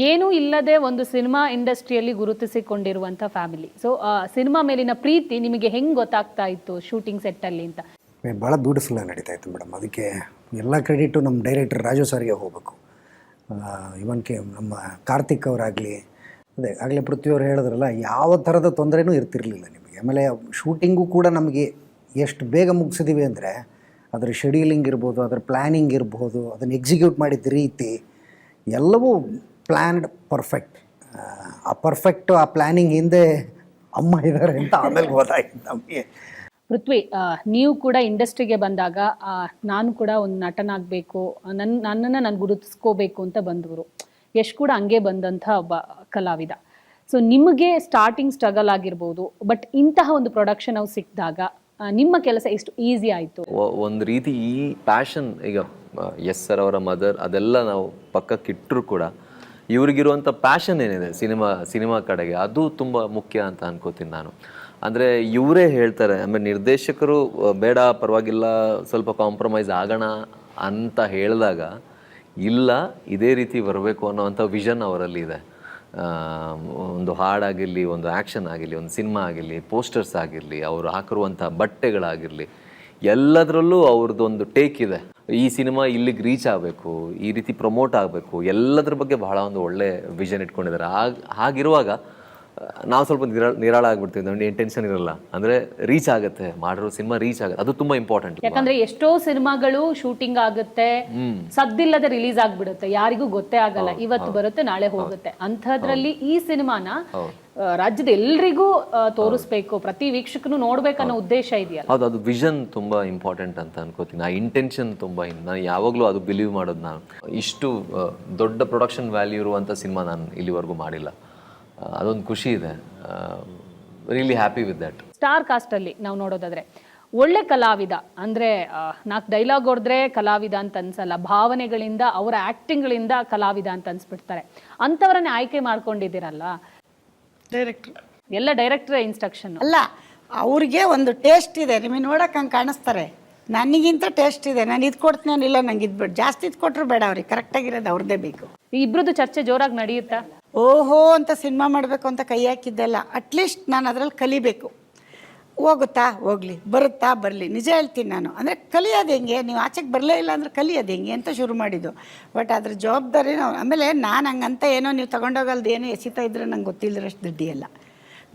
ಏನೂ ಇಲ್ಲದೆ ಒಂದು ಸಿನಿಮಾ ಇಂಡಸ್ಟ್ರಿಯಲ್ಲಿ ಗುರುತಿಸಿಕೊಂಡಿರುವಂಥ ಫ್ಯಾಮಿಲಿ. ಸೊ ಸಿನಿಮಾ ಮೇಲಿನ ಪ್ರೀತಿ ನಿಮಗೆ ಹೆಂಗೆ ಗೊತ್ತಾಗ್ತಾ ಇತ್ತು ಶೂಟಿಂಗ್ ಸೆಟ್ಟಲ್ಲಿ ಅಂತ? ಭಾಳ ಬ್ಯೂಟಿಫುಲ್ಲಾಗಿ ನಡೀತಾ ಇತ್ತು ಮೇಡಮ್. ಅದಕ್ಕೆ ಎಲ್ಲ ಕ್ರೆಡಿಟು ನಮ್ಮ ಡೈರೆಕ್ಟರ್ ರಾಜು ಸರ್ಗೆ ಹೋಗಬೇಕು. ನಮ್ಮ ಕಾರ್ತಿಕ್ ಅವರಾಗಲಿ, ಅದೇ ಆಗಲೇ ಪೃಥ್ವಿಯವ್ರು ಹೇಳಿದ್ರಲ್ಲ, ಯಾವ ಥರದ ತೊಂದರೆನೂ ಇರ್ತಿರಲಿಲ್ಲ ನಿಮಗೆ. ಆಮೇಲೆ ಶೂಟಿಂಗು ಕೂಡ ನಮಗೆ ಎಷ್ಟು ಬೇಗ ಮುಗಿಸಿದ್ದೀವಿ ಅಂದರೆ ಅದರ ಶೆಡ್ಯೂಲಿಂಗ್ ಇರ್ಬೋದು, ಅದರ ಪ್ಲ್ಯಾನಿಂಗ್ ಇರ್ಬೋದು, ಅದನ್ನು ಎಕ್ಸಿಕ್ಯೂಟ್ ಮಾಡಿದ ರೀತಿ ಎಲ್ಲವೂ ಪ್ಲ್ಯಾನ್ಡ್ ಪರ್ಫೆಕ್ಟ್. ಆ ಪ್ಲ್ಯಾನಿಂಗ್ ಹಿಂದೆ ಅಮ್ಮ ಇದ್ದಾರೆ ಅಂತ ಆಮೇಲೆ ಗೊತ್ತಾಯ್ತು ನಮಗೆ. ಪೃಥ್ವಿ, ನೀವು ಕೂಡ ಇಂಡಸ್ಟ್ರಿಗೆ ಬಂದಾಗ ನಾನು ಕೂಡ ಒಂದು ನಟನಾಗಬೇಕು, ನನ್ನನ್ನು ನಾನು ಗುರುತಿಸ್ಕೋಬೇಕು ಅಂತ ಬಂದವರು. ಯಶ್ ಕೂಡ ಹಂಗೆ ಬಂದಂಥ ಒಬ್ಬ ಕಲಾವಿದ. ಸೊ ನಿಮಗೆ ಸ್ಟಾರ್ಟಿಂಗ್ ಸ್ಟ್ರಗಲ್ ಆಗಿರ್ಬೋದು, ಬಟ್ ಇಂತಹ ಒಂದು ಪ್ರೊಡಕ್ಷನ್ ನಾವು ಸಿಕ್ಕಿದಾಗ ನಿಮ್ಮ ಕೆಲಸ ಎಷ್ಟು ಈಸಿ ಆಯಿತು? ಒಂದು ರೀತಿ ಈ ಪ್ಯಾಷನ್, ಈಗ ಎಸ್ ಸರ್ ಅವರ ಮದರ್ ಅದೆಲ್ಲ ನಾವು ಪಕ್ಕಕ್ಕಿಟ್ಟರು ಕೂಡ ಇವ್ರಿಗಿರುವಂಥ ಪ್ಯಾಷನ್ ಏನಿದೆ ಸಿನಿಮಾ ಕಡೆಗೆ, ಅದು ತುಂಬ ಮುಖ್ಯ ಅಂತ ಅನ್ಕೋತೀನಿ ನಾನು. ಅಂದರೆ ಇವರೇ ಹೇಳ್ತಾರೆ, ಆಮೇಲೆ ನಿರ್ದೇಶಕರು ಬೇಡ ಪರವಾಗಿಲ್ಲ ಸ್ವಲ್ಪ ಕಾಂಪ್ರಮೈಸ್ ಆಗೋಣ ಅಂತ ಹೇಳಿದಾಗ, ಇಲ್ಲ ಇದೇ ರೀತಿ ಬರಬೇಕು ಅನ್ನೋವಂಥ ವಿಷನ್ ಅವರಲ್ಲಿ ಇದೆ. ಒಂದು ಹಾಡಾಗಿರಲಿ, ಒಂದು ಆ್ಯಕ್ಷನ್ ಆಗಿರಲಿ, ಒಂದು ಸಿನಿಮಾ ಆಗಿರಲಿ, ಪೋಸ್ಟರ್ಸ್ ಆಗಿರಲಿ, ಅವರು ಹಾಕಿರುವಂಥ ಬಟ್ಟೆಗಳಾಗಿರಲಿ, ಎಲ್ಲದರಲ್ಲೂ ಅವ್ರದ್ದೊಂದು ಟೇಕ್ ಇದೆ. ಈ ಸಿನಿಮಾ ಇಲ್ಲಿಗೆ ರೀಚ್ ಆಗಬೇಕು, ಈ ರೀತಿ ಪ್ರಮೋಟ್ ಆಗಬೇಕು, ಎಲ್ಲದ್ರ ಬಗ್ಗೆ ಬಹಳ ಒಂದು ಒಳ್ಳೆ ವಿಷನ್ ಇಟ್ಕೊಂಡಿದ್ದಾರೆ. ಹಾಗಿರುವಾಗ ನಾವು ಸ್ವಲ್ಪ ನಿರಾಳ ಆಗ್ಬಿಡ್ತೀವಿ. ನಮಗೆ ಟೆನ್ಷನ್ ಇರಲ್ಲ, ಅಂದರೆ ರೀಚ್ ಆಗುತ್ತೆ, ಮಾಡಿರೋ ಸಿನಿಮಾ ರೀಚ್ ಆಗುತ್ತೆ, ಅದು ತುಂಬ ಇಂಪಾರ್ಟೆಂಟ್. ಯಾಕಂದ್ರೆ ಎಷ್ಟೋ ಸಿನಿಮಾಗಳು ಶೂಟಿಂಗ್ ಆಗುತ್ತೆ, ಸದ್ದಿಲ್ಲದೆ ರಿಲೀಸ್ ಆಗ್ಬಿಡುತ್ತೆ, ಯಾರಿಗೂ ಗೊತ್ತೇ ಆಗಲ್ಲ, ಇವತ್ತು ಬರುತ್ತೆ ನಾಳೆ ಹೋಗುತ್ತೆ. ಅಂಥದ್ರಲ್ಲಿ ಈ ಸಿನಿಮಾನ ರಾಜ್ಯದ ಎಲ್ರಿಗೂ ತೋರಿಸ್ಬೇಕು, ಪ್ರತಿ ವೀಕ್ಷಕನು ನೋಡ್ಬೇಕನ್ನೋ ಉದ್ದೇಶ ಇದೆಯಲ್ಲ. ಹೌದು, ಅದು ವಿಷನ್ ತುಂಬ ಇಂಪಾರ್ಟೆಂಟ್ ಅಂತ ಅನ್ಕೋತೀನಿ. ಆ ಇಂಟೆನ್ಷನ್ ತುಂಬ, ನಾನು ಯಾವಾಗಲೂ ಅದು ಬಿಲೀವ್ ಮಾಡೋದು. ನಾನು ಇಷ್ಟು ದೊಡ್ಡ ಪ್ರೊಡಕ್ಷನ್ ವ್ಯಾಲ್ಯೂ ಇರುವಂಥ ಸಿನಿಮಾ ನಾನು ಇಲ್ಲಿವರೆಗೂ ಮಾಡಿಲ್ಲ. ಅದೊಂದು ಖುಷಿ ಇದೆ. Really happy with that. Star cast ಅಲ್ಲಿ ನಾವು ನೋಡೋದಾದ್ರೆ ಒಳ್ಳೆ ಕಲಾವಿದ ಅಂದ್ರೆ 4 ಡೈಲಾಗ್ ಹೊಡೆದ್ರೆ ಕಲಾವಿದ ಅಂತ ಅನ್ಸಲ್ಲ, ಭಾವನೆಗಳಿಂದ ಅವರ ಆಕ್ಟಿಂಗ್ಗಳಿಂದ ಕಲಾವಿದ ಅಂತ ಅನ್ಸ್ಬಿಡ್ತಾರೆ. ಅಂಥವ್ರನ್ನೇ ಆಯ್ಕೆ ಮಾಡ್ಕೊಂಡಿದ್ದೀರಲ್ಲ ಡೈರೆಕ್ಟ್ರು, ಎಲ್ಲ ಡೈರೆಕ್ಟರ್ ಇನ್ಸ್ಟ್ರಕ್ಷನ್ ಅಲ್ಲ, ಅವ್ರಿಗೆ ಒಂದು ಟೇಸ್ಟ್ ಇದೆ. ನಿಮಗೆ ನೋಡೋಕೆ ಹಂಗೆ ಕಾಣಿಸ್ತಾರೆ, ನನಗಿಂತ ಟೇಸ್ಟ್ ಇದೆ, ನಾನು ಇದು ಕೊಡ್ತೀನಿ, ಇಲ್ಲ ನಂಗೆ ಇದು ಬೇಡ, ಜಾಸ್ತಿ ಇದು ಕೊಟ್ಟರು ಬೇಡ, ಅವ್ರಿಗೆ ಕರೆಕ್ಟಾಗಿರೋದು ಅವ್ರದ್ದೇ ಬೇಕು. ಈ ಇಬ್ರದ್ದು ಚರ್ಚೆ ಜೋರಾಗಿ ನಡೆಯುತ್ತಾ? ಓಹೋ ಅಂತ ಸಿನಿಮಾ ಮಾಡಬೇಕು ಅಂತ ಕೈ ಹಾಕಿದ್ದೆಲ್ಲ, ಅಟ್ಲೀಸ್ಟ್ ನಾನು ಅದರಲ್ಲಿ ಕಲಿಬೇಕು. ಹೋಗುತ್ತಾ ಹೋಗಲಿ, ಬರುತ್ತಾ ಬರಲಿ. ನಿಜ ಹೇಳ್ತೀನಿ ನಾನು. ಅಂದರೆ ಕಲಿಯೋದು ಹೆಂಗೆ, ನೀವು ಆಚೆಗೆ ಬರಲೇ ಇಲ್ಲ ಅಂದರೆ ಕಲಿಯೋದು ಹೆಂಗೆ ಅಂತ ಶುರು ಮಾಡಿದ್ದು. ಬಟ್ ಅದ್ರ ಜವಾಬ್ದಾರಿ ನಾವು ಆಮೇಲೆ ನಾನು ಹಂಗಂತ ಏನೋ ನೀವು ತೊಗೊಂಡೋಗಲ್ದು ಏನೋ ಎಸಿತಾ ಇದ್ರೆ ನಂಗೆ ಗೊತ್ತಿಲ್ಲದಷ್ಟು ದುಡ್ಡಿಯಲ್ಲ.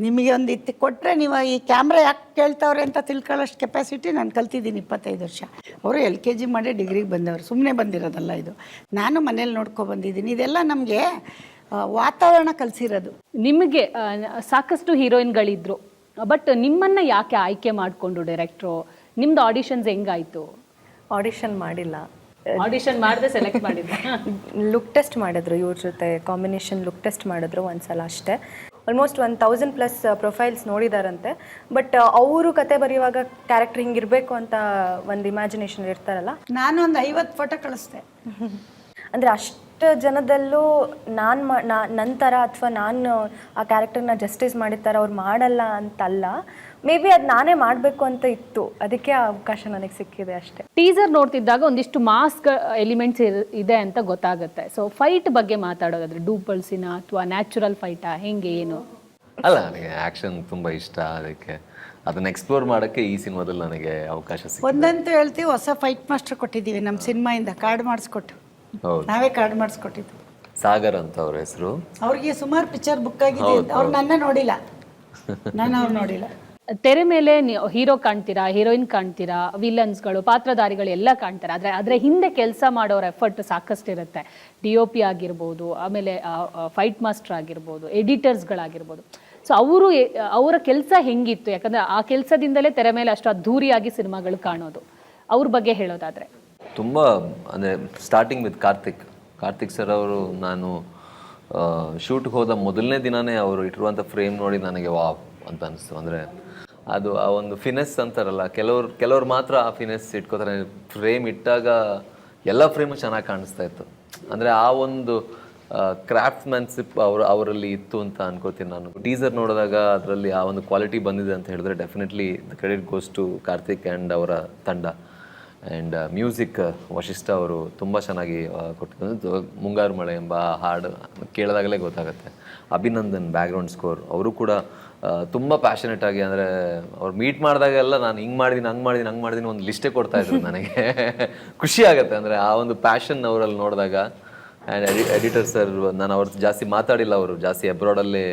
ನಿಮಗೆ ಒಂದು ಇತ್ತು ಕೊಟ್ಟರೆ ನೀವು ಈ ಕ್ಯಾಮ್ರಾ ಯಾಕೆ ಕೇಳ್ತಾವ್ರೆ ಅಂತ ತಿಳ್ಕೊಳ್ಳೋಷ್ಟು ಕೆಪಾಸಿಟಿ ನಾನು ಕಲ್ತಿದ್ದೀನಿ 25 ವರ್ಷ. ಅವರು LKG ಮಾಡಿ ಡಿಗ್ರಿಗೆ ಬಂದವರು, ಸುಮ್ಮನೆ ಬಂದಿರೋದಲ್ಲ ಇದು. ನಾನು ಮನೇಲಿ ನೋಡ್ಕೊಬಂದಿದ್ದೀನಿ. ಇದೆಲ್ಲ ನಮಗೆ ವಾತಾವರಣ ಕಲಿಸಿರೋದು. ನಿಮಗೆ ಸಾಕಷ್ಟು ಹೀರೋಯಿನ್ಗಳಿದ್ರು, ಬಟ್ ನಿಮ್ಮನ್ನ ಯಾಕೆ ಆಯ್ಕೆ ಮಾಡಿಕೊಂಡು ಡೈರೆಕ್ಟ್ರು? ನಿಮ್ದು ಆಡಿಷನ್ಸ್ ಹೆಂಗಾಯ್ತು? ಆಡಿಷನ್ ಮಾಡಿಲ್ಲ, ಆಡಿಷನ್ ಮಾಡದೆ ಸೆಲೆಕ್ಟ್ ಮಾಡಿದ್ದ. ಲುಕ್ ಟೆಸ್ಟ್ ಮಾಡಿದ್ರು, ಇವ್ರ ಜೊತೆ ಕಾಂಬಿನೇಷನ್ ಲುಕ್ ಟೆಸ್ಟ್ ಮಾಡಿದ್ರು ಒಂದ್ಸಲ ಅಷ್ಟೇ. Almost 1000+ profiles ನೋಡಿದಾರಂತೆ. ಬಟ್ ಅವರು ಕತೆ ಬರೆಯುವಾಗ ಕ್ಯಾರೆಕ್ಟರ್ ಹಿಂಗಿರಬೇಕು ಅಂತ ಒಂದು ಇಮ್ಯಾಜಿನೇಷನ್ ಇರ್ತಾರಲ್ಲ, ನಾನು ಒಂದು 50 ಫೋಟೋ ಕಳಿಸ್ದೆ. ಅಂದರೆ ಅಷ್ಟು ಜನದಲ್ಲೂ ನನ್ನ ಥರ ಅಥವಾ ನಾನು ಆ ಕ್ಯಾರೆಕ್ಟರ್ನ ಜಸ್ಟಿಸ್ ಮಾಡಿದ ಥರ ಅವ್ರು ಮಾಡಲ್ಲ ಅಂತಲ್ಲ, ಮೇ ಬಿ ಅದು ನಾನೇ ಮಾಡಬೇಕು ಅಂತ ಇತ್ತು, ಅದಕ್ಕೆ ಆ ಅವಕಾಶ ನನಗೆ ಸಿಕ್ಕಿದೆ ಅಷ್ಟೇ. ಟೀಸರ್ ನೋಡ್ತಿದ್ದಾಗ ಒಂದಿಷ್ಟು ಮಾಸ್ಕ್ ಎಲಿಮೆಂಟ್ಸ್ ಇದೆ ಅಂತ ಗೊತ್ತಾಗುತ್ತೆ. ಸೊ ಫೈಟ್ ಬಗ್ಗೆ ಮಾತಾಡೋದಾದ್ರೆ ಡೂಪಲ್ಸಿನ ಅಥವಾ ನ್ಯಾಚುರಲ್ ಫೈಟಾ, ಹೆಂಗೆ ಏನು? ಅಲ್ಲ, ನನಗೆ ಆ್ಯಕ್ಷನ್ ತುಂಬ ಇಷ್ಟ, ಅದಕ್ಕೆ ಅದನ್ನು ಎಕ್ಸ್ಪ್ಲೋರ್ ಮಾಡೋಕ್ಕೆ ಈ ಸಿನಿಮಾದಲ್ಲಿ ನನಗೆ ಅವಕಾಶ ಸಿಕ್ಕಿದೆ. ಒಂದಂತೂ ಹೇಳ್ತೀವಿ, ಹೊಸ ಫೈಟ್ ಮಾಸ್ಟರ್ ಕೊಟ್ಟಿದ್ದೀವಿ ನಮ್ಮ ಸಿನಿಮಾಯಿಂದ, ಕಾರ್ಡ್ ಮಾಡಿಸ್ಕೊಟ್ಟು. ಹೌದು, ನಾವೇ ಕಾರ್ಡ್ ಮಾಡಿಸ್ಕೊಟ್ಟಿದ್ದು. ಸಾಗರ್ ಅಂತ ಅವ್ರ ಹೆಸರು. ಅವ್ರಿಗೆ ಸುಮಾರು ಪಿಕ್ಚರ್ ಬುಕ್ ಆಗಿದೆ. ಅವ್ರು ನನ್ನ ನೋಡಿಲ್ಲ, ನಾನು ಅವ್ರು ನೋಡಿಲ್ಲ. ತೆರೆ ಮೇಲೆ ಹೀರೋ ಕಾಣ್ತೀರಾ, ಹೀರೋಯಿನ್ ಕಾಣ್ತೀರಾ, ವಿಲನ್ಸ್ಗಳು, ಪಾತ್ರಧಾರಿಗಳು ಎಲ್ಲ ಕಾಣ್ತಾರೆ. ಆದರೆ ಹಿಂದೆ ಕೆಲಸ ಮಾಡೋರ ಎಫರ್ಟ್ ಸಾಕಷ್ಟು ಇರುತ್ತೆ. DOP ಆಗಿರ್ಬೋದು, ಆಮೇಲೆ ಫೈಟ್ ಮಾಸ್ಟರ್ ಆಗಿರ್ಬೋದು, ಎಡಿಟರ್ಸ್ಗಳಾಗಿರ್ಬೋದು. ಸೊ ಅವರ ಕೆಲಸ ಹೆಂಗಿತ್ತು? ಯಾಕಂದರೆ ಆ ಕೆಲಸದಿಂದಲೇ ತೆರೆ ಮೇಲೆ ಅಷ್ಟು ಅದ್ಧೂರಿಯಾಗಿ ಸಿನಿಮಾಗಳು ಕಾಣೋದು. ಅವ್ರ ಬಗ್ಗೆ ಹೇಳೋದಾದರೆ ತುಂಬ ಅಂದರೆ ಸ್ಟಾರ್ಟಿಂಗ್ ವಿತ್ ಕಾರ್ತಿಕ್ ಸರ್ ಅವರು, ನಾನು ಶೂಟ್ಗೆ ಹೋದ ಮೊದಲನೇ ದಿನವೇ ಅವರು ಇಟ್ಟಿರುವಂಥ ಫ್ರೇಮ್ ನೋಡಿ ನನಗೆ ವಾವ್ ಅಂತ ಅನಿಸ್ತು. ಅಂದರೆ ಅದು ಆ ಒಂದು ಫಿನೆಸ್ ಅಂತಾರಲ್ಲ, ಕೆಲವ್ರು ಮಾತ್ರ ಆ ಫಿನೆಸ್ ಇಟ್ಕೋತಾರೆ. ಫ್ರೇಮ್ ಇಟ್ಟಾಗ ಎಲ್ಲ ಫ್ರೇಮು ಚೆನ್ನಾಗಿ ಕಾಣಿಸ್ತಾ ಇತ್ತು. ಅಂದರೆ ಆ ಒಂದು ಕ್ರಾಫ್ಟ್ಮನ್ಶಿಪ್ ಅವರಲ್ಲಿ ಇತ್ತು ಅಂತ ಅನ್ಕೋತೀನಿ ನಾನು. ಟೀಸರ್ ನೋಡಿದಾಗ ಅದರಲ್ಲಿ ಆ ಒಂದು ಕ್ವಾಲಿಟಿ ಬಂದಿದೆ ಅಂತ ಹೇಳಿದ್ರೆ definitely the credit goes to Karthik and ಅವರ ತಂಡ. ಆ್ಯಂಡ್ ಮ್ಯೂಸಿಕ್ ವಶಿಷ್ಠ ಅವರು ತುಂಬ ಚೆನ್ನಾಗಿ ಕೊಟ್ಟಿದ್ದು. ಮುಂಗಾರು ಮಳೆ ಎಂಬ ಹಾಡು ಕೇಳಿದಾಗಲೇ ಗೊತ್ತಾಗುತ್ತೆ. ಅಭಿನಂದನ್ ಬ್ಯಾಕ್ಗ್ರೌಂಡ್ ಸ್ಕೋರ್, ಅವರು ಕೂಡ ತುಂಬ ಪ್ಯಾಷನೆಟ್ ಆಗಿ, ಅಂದರೆ ಅವ್ರು ಮೀಟ್ ಮಾಡಿದಾಗೆಲ್ಲ ನಾನು ಹಿಂಗೆ ಮಾಡಿದ್ದೀನಿ ಒಂದು ಲಿಸ್ಟೇ ಕೊಡ್ತಾಯಿದ್ರು ನನಗೆ. ಖುಷಿ ಆಗುತ್ತೆ, ಅಂದರೆ ಆ ಒಂದು ಪ್ಯಾಷನ್ ಅವರಲ್ಲಿ ನೋಡಿದಾಗ. ಆ್ಯಂಡ್ ಎಡಿಟರ್ ಸರ್, ನಾನು ಅವ್ರ ಜಾಸ್ತಿ ಮಾತಾಡಿಲ್ಲ, ಅವರು ಜಾಸ್ತಿ ಅಬ್ರಾಡಲ್ಲೇ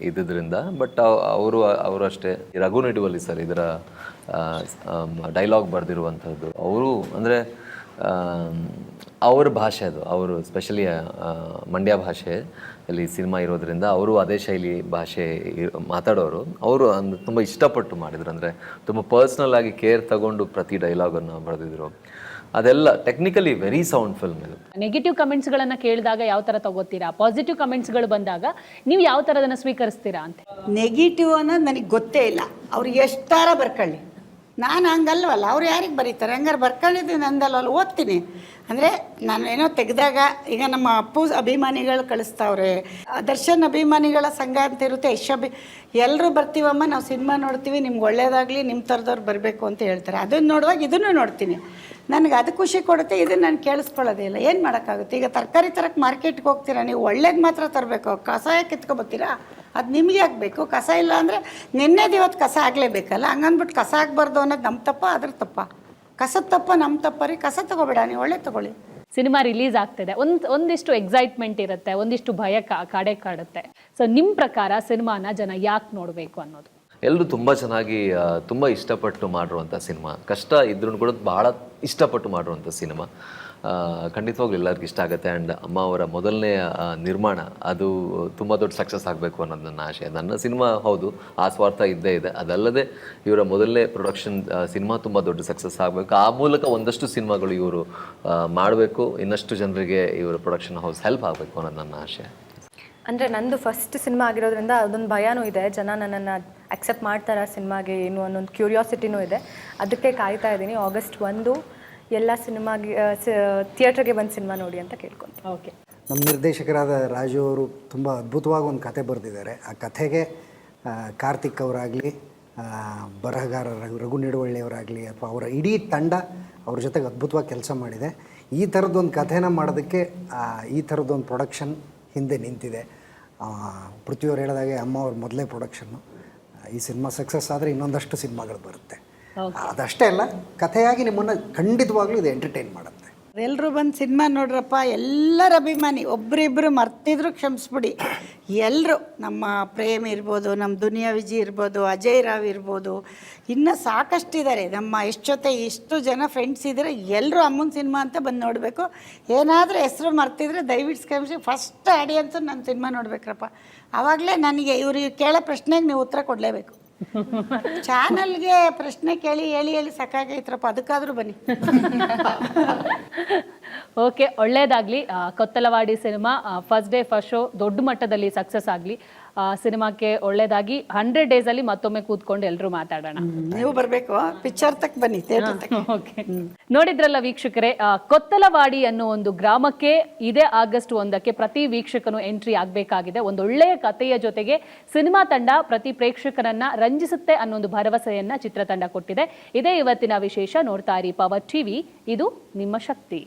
ಇದ್ದಿದ್ದರಿಂದ. ಬಟ್ ಅವರು ಅಷ್ಟೇ. ರಘು ನಿಡುವಲ್ಲಿ ಸರ್ ಇದರ ಡೈಲಾಗ್ ಬರೆದಿರುವಂಥದ್ದು ಅವರು. ಅಂದರೆ ಅವ್ರ ಭಾಷೆ ಅದು, ಅವರು ಸ್ಪೆಷಲಿ ಮಂಡ್ಯ ಭಾಷೆ ಅಲ್ಲಿ ಸಿನಿಮಾ ಇರೋದ್ರಿಂದ ಅವರು ಅದೇ ಶೈಲಿ ಭಾಷೆ ಮಾತಾಡೋರು. ಅವರು ಅಂದರೆ ತುಂಬ ಇಷ್ಟಪಟ್ಟು ಮಾಡಿದ್ರು. ಅಂದರೆ ತುಂಬ ಪರ್ಸ್ನಲ್ ಆಗಿ ಕೇರ್ ತಗೊಂಡು ಪ್ರತಿ ಡೈಲಾಗನ್ನು ಬರೆದಿದ್ರು. ಅದೆಲ್ಲ ಟೆಕ್ನಿಕಲಿ ವೆರಿ ಸೌಂಡ್ ಫಿಲ್ಮ್ ಇದು. ನೆಗೆಟಿವ್ ಕಮೆಂಟ್ಸ್ಗಳನ್ನು ಕೇಳಿದಾಗ ಯಾವ ಥರ ತಗೋತೀರಾ? ಪಾಸಿಟಿವ್ ಕಮೆಂಟ್ಸ್ಗಳು ಬಂದಾಗ ನೀವು ಯಾವ ಥರದನ್ನು ಸ್ವೀಕರಿಸ್ತೀರಾ ಅಂತ? ನೆಗೆಟಿವ್ ಅನ್ನೋದು ನನಗೆ ಗೊತ್ತೇ ಇಲ್ಲ. ಅವ್ರು ಎಷ್ಟಾರ ಬರ್ಕೊಳ್ಳಿ, ನಾನು ಹಂಗಲ್ವಲ್ಲ. ಅವ್ರು ಯಾರಿಗೆ ಬರೀತಾರೆ? ಹಂಗಾರೆ ಬರ್ಕೊಂಡಿದ್ದು ನಂದಲ್ವಲ್ಲ, ಓದ್ತೀನಿ. ಅಂದರೆ ನಾನು ಏನೋ ತೆಗೆದಾಗ, ಈಗ ನಮ್ಮ ಅಪ್ಪು ಅಭಿಮಾನಿಗಳು ಕಳಿಸ್ತಾವ್ರೆ, ದರ್ಶನ್ ಅಭಿಮಾನಿಗಳ ಸಂಘ ಅಂತ ಇರುತ್ತೆ, ಎಲ್ಲರೂ ಬರ್ತೀವಮ್ಮ, ನಾವು ಸಿನಿಮಾ ನೋಡ್ತೀವಿ, ನಿಮ್ಗೆ ಒಳ್ಳೇದಾಗಲಿ, ನಿಮ್ಮ ಥರದವ್ರು ಬರಬೇಕು ಅಂತ ಹೇಳ್ತಾರೆ. ಅದನ್ನು ನೋಡುವಾಗ ಇದನ್ನು ನೋಡ್ತೀನಿ. ನನಗೆ ಅದು ಖುಷಿ ಕೊಡುತ್ತೆ. ಇದನ್ನು ನಾನು ಕೇಳಿಸ್ಕೊಳ್ಳೋದೇ ಇಲ್ಲ. ಏನು ಮಾಡೋಕ್ಕಾಗುತ್ತೆ? ಈಗ ತರಕಾರಿ ತರಕ್ಕೆ ಮಾರ್ಕೆಟ್ಗೆ ಹೋಗ್ತೀರಾ, ನೀವು ಒಳ್ಳೇದು ಮಾತ್ರ ತರಬೇಕು, ಕಸಾಯ ಕಿತ್ಕೊಬತ್ತೀರಾ? ಅದು ನಿಮಗೆ ಆಗಬೇಕು. ಕಸ ಇಲ್ಲ ಅಂದರೆ ನಿನ್ನೆದು ಇವತ್ತು ಕಸ ಆಗಲೇಬೇಕಲ್ಲ. ಹಂಗಂದ್ಬಿಟ್ಟು ಕಸ ಆಗಬಾರ್ದು ಅನ್ನೋದು ನಮ್ಮ ತಪ್ಪ, ಅದ್ರ ತಪ್ಪ? ಕಸದ ತಪ್ಪ ನಮ್ಮ ತಪ್ಪ ರೀ. ಕಸ ತೊಗೋಬೇಡ, ನೀವು ಒಳ್ಳೆ ತೊಗೊಳ್ಳಿ. ಸಿನಿಮಾ ರಿಲೀಸ್ ಆಗ್ತಿದೆ, ಒಂದಿಷ್ಟು ಎಕ್ಸೈಟ್ಮೆಂಟ್ ಇರುತ್ತೆ, ಒಂದಿಷ್ಟು ಭಯ ಕಾಡುತ್ತೆ. ಸೊ ನಿಮ್ಮ ಪ್ರಕಾರ ಸಿನಿಮಾನ ಜನ ಯಾಕೆ ನೋಡಬೇಕು ಅನ್ನೋದು? ಎಲ್ಲರೂ ತುಂಬ ಚೆನ್ನಾಗಿ ತುಂಬ ಇಷ್ಟಪಟ್ಟು ಮಾಡಿರುವಂಥ ಸಿನಿಮಾ. ಕಷ್ಟ ಇದ್ರೂ ಕೂಡ ಭಾಳ ಇಷ್ಟಪಟ್ಟು ಮಾಡಿರುವಂಥ ಸಿನಿಮಾ. ಖಂಡಿತವಾಗ್ಲೂ ಎಲ್ಲರಿಗೂ ಇಷ್ಟ ಆಗುತ್ತೆ. ಆ್ಯಂಡ್ ಅಮ್ಮ ಅವರ ಮೊದಲನೇ ನಿರ್ಮಾಣ ಅದು ತುಂಬ ದೊಡ್ಡ ಸಕ್ಸಸ್ ಆಗಬೇಕು ಅನ್ನೋದು ನನ್ನ ಆಶೆ. ನನ್ನ ಸಿನಿಮಾ ಹೌದು, ಆ ಸ್ವಾರ್ಥ ಇದ್ದೇ ಇದೆ. ಅದಲ್ಲದೆ ಇವರ ಮೊದಲನೇ ಪ್ರೊಡಕ್ಷನ್ ಸಿನಿಮಾ ತುಂಬ ದೊಡ್ಡ ಸಕ್ಸಸ್ ಆಗಬೇಕು. ಆ ಮೂಲಕ ಒಂದಷ್ಟು ಸಿನಿಮಾಗಳು ಇವರು ಮಾಡಬೇಕು, ಇನ್ನಷ್ಟು ಜನರಿಗೆ ಇವರ ಪ್ರೊಡಕ್ಷನ್ ಹೌಸ್ ಹೆಲ್ಪ್ ಆಗಬೇಕು ಅನ್ನೋದು ನನ್ನ ಆಶೆ. ಅಂದರೆ ನಂದು ಫಸ್ಟ್ ಸಿನಿಮಾ ಆಗಿರೋದ್ರಿಂದ ಅದೊಂದು ಭಯನೂ ಇದೆ, ಜನ ನನ್ನನ್ನು ಅಕ್ಸೆಪ್ಟ್ ಮಾಡ್ತಾರಾ ಸಿನಿಮಾಗೆ ಏನು ಅನ್ನೊಂದು ಕ್ಯೂರಿಯಾಸಿಟಿನೂ ಇದೆ. ಅದಕ್ಕೆ ಕಾಯ್ತಾ ಇದ್ದೀನಿ. August 1 ಎಲ್ಲ ಸಿನಿಮಾಗೆ ಥಿಯೇಟ್ರಿಗೆ ಬಂದು ಸಿನಿಮಾ ನೋಡಿ ಅಂತ ಕೇಳ್ಕೊತೀನಿ. ಓಕೆ. ನಮ್ಮ ನಿರ್ದೇಶಕರಾದ ರಾಜು ಅವರು ತುಂಬ ಅದ್ಭುತವಾಗಿ ಒಂದು ಕತೆ ಬರೆದಿದ್ದಾರೆ. ಆ ಕಥೆಗೆ ಕಾರ್ತಿಕ್ ಅವರಾಗಲಿ, ಬರಹಗಾರ ರಘು ನಿಡುವಳ್ಳಿಯವರಾಗಲಿ, ಅಥವಾ ಅವರ ಇಡೀ ತಂಡ ಅವ್ರ ಜೊತೆಗೆ ಅದ್ಭುತವಾಗಿ ಕೆಲಸ ಮಾಡಿದೆ. ಈ ಥರದ್ದೊಂದು ಕಥೆನ ಮಾಡೋದಕ್ಕೆ ಈ ಥರದ್ದೊಂದು ಪ್ರೊಡಕ್ಷನ್ ಹಿಂದೆ ನಿಂತಿದೆ. ಪೃಥ್ವಿಯವ್ರು ಹೇಳಿದಾಗೆ ಅಮ್ಮ ಅವ್ರ ಮೊದಲೇ ಪ್ರೊಡಕ್ಷನ್ನು. ಈ ಸಿನಿಮಾ ಸಕ್ಸಸ್ ಆದರೆ ಇನ್ನೊಂದಷ್ಟು ಸಿನಿಮಾಗಳು ಬರುತ್ತೆ. ಅದಷ್ಟೇ ಅಲ್ಲ, ಕಥೆಯಾಗಿ ನಿಮ್ಮನ್ನು ಖಂಡಿತವಾಗ್ಲೂ ಇದು ಎಂಟರ್ಟೈನ್ ಮಾಡುತ್ತೆ. ಎಲ್ಲರೂ ಬಂದು ಸಿನಿಮಾ ನೋಡ್ರಪ್ಪ, ಎಲ್ಲರ ಅಭಿಮಾನಿ, ಒಬ್ಬರಿಬ್ಬರು ಮರ್ತಿದ್ರು ಕ್ಷಮಿಸ್ಬಿಡಿ. ಎಲ್ಲರೂ, ನಮ್ಮ ಪ್ರೇಮ್ ಇರ್ಬೋದು, ನಮ್ಮ ದುನಿಯಾ ವಿಜಯ್ ಇರ್ಬೋದು, ಅಜಯ್ ರಾವ್ ಇರ್ಬೋದು, ಇನ್ನೂ ಸಾಕಷ್ಟಿದ್ದಾರೆ. ನಮ್ಮ ಎಷ್ಟು ಜನ ಫ್ರೆಂಡ್ಸ್ ಇದ್ದಾರೆ, ಎಲ್ಲರೂ ಅಮ್ಮನ ಸಿನಿಮಾ ಅಂತ ಬಂದು ನೋಡಬೇಕು. ಏನಾದರೂ ಹೆಸರು ಮರ್ತಿದ್ರೆ ದಯವಿಟ್ಟು ಕ್ಷಮಿಸಿ. ಫಸ್ಟ್ ಆಡಿಯನ್ಸು ನನ್ನ ಸಿನಿಮಾ ನೋಡ್ಬೇಕ್ರಪ್ಪ. ಆವಾಗಲೇ ನನಗೆ ಇವ್ರಿಗೆ ಕೇಳೋ ಪ್ರಶ್ನೆಗೆ ನೀವು ಉತ್ತರ ಕೊಡಲೇಬೇಕು. ಚಾನಲ್ಗೆ ಪ್ರಶ್ನೆ ಕೇಳಿ ಹೇಳಿ ಸಾಕಾಗೈತ್ರಪ್ಪ, ಅದಕ್ಕಾದ್ರೂ ಬನ್ನಿ. ಓಕೆ, ಒಳ್ಳೇದಾಗ್ಲಿ. Kothalavadi cinema first day first show ದೊಡ್ಡ ಮಟ್ಟದಲ್ಲಿ ಸಕ್ಸಸ್ ಆಗಲಿ. ಸಿನಿಮಾಕ್ಕೆ ಒಳ್ಳೇದಾಗಿ 100 days ಅಲ್ಲಿ ಮತ್ತೊಮ್ಮೆ ಕೂತ್ಕೊಂಡು ಎಲ್ಲರೂ ಮಾತಾಡೋಣ. ನೀವು ಬರಬೇಕು, ಪಿಕ್ಚರ್ ತಕ್ಕ ಬನ್ನಿ, ಥಿಯೇಟರ್ ತಕ್ಕ. ಓಕೆ, ನೋಡಿದ್ರಲ್ಲ ವೀಕ್ಷಕರೇ, ಕೊತ್ತಲವಾಡಿ ಅನ್ನೋ ಒಂದು ಗ್ರಾಮಕ್ಕೆ ಇದೇ ಆಗಸ್ಟ್ 1ಕ್ಕೆ ಪ್ರತಿ ವೀಕ್ಷಕನು ಎಂಟ್ರಿ ಆಗಬೇಕಾಗಿದೆ. ಒಂದೊಳ್ಳೆಯ ಕಥೆಯ ಜೊತೆಗೆ ಸಿನಿಮಾ ತಂಡ ಪ್ರತಿ ಪ್ರೇಕ್ಷಕರನ್ನ ರಂಜಿಸುತ್ತೆ ಅನ್ನೋ ಒಂದು ಭರವಸೆಯನ್ನ ಚಿತ್ರತಂಡ ಕೊಟ್ಟಿದೆ. ಇದೇ ಇವತ್ತಿನ ವಿಶೇಷ. ನೋಡ್ತಾ ಇರಿ ಪವರ್ ಟಿವಿ, ಇದು ನಿಮ್ಮ ಶಕ್ತಿ.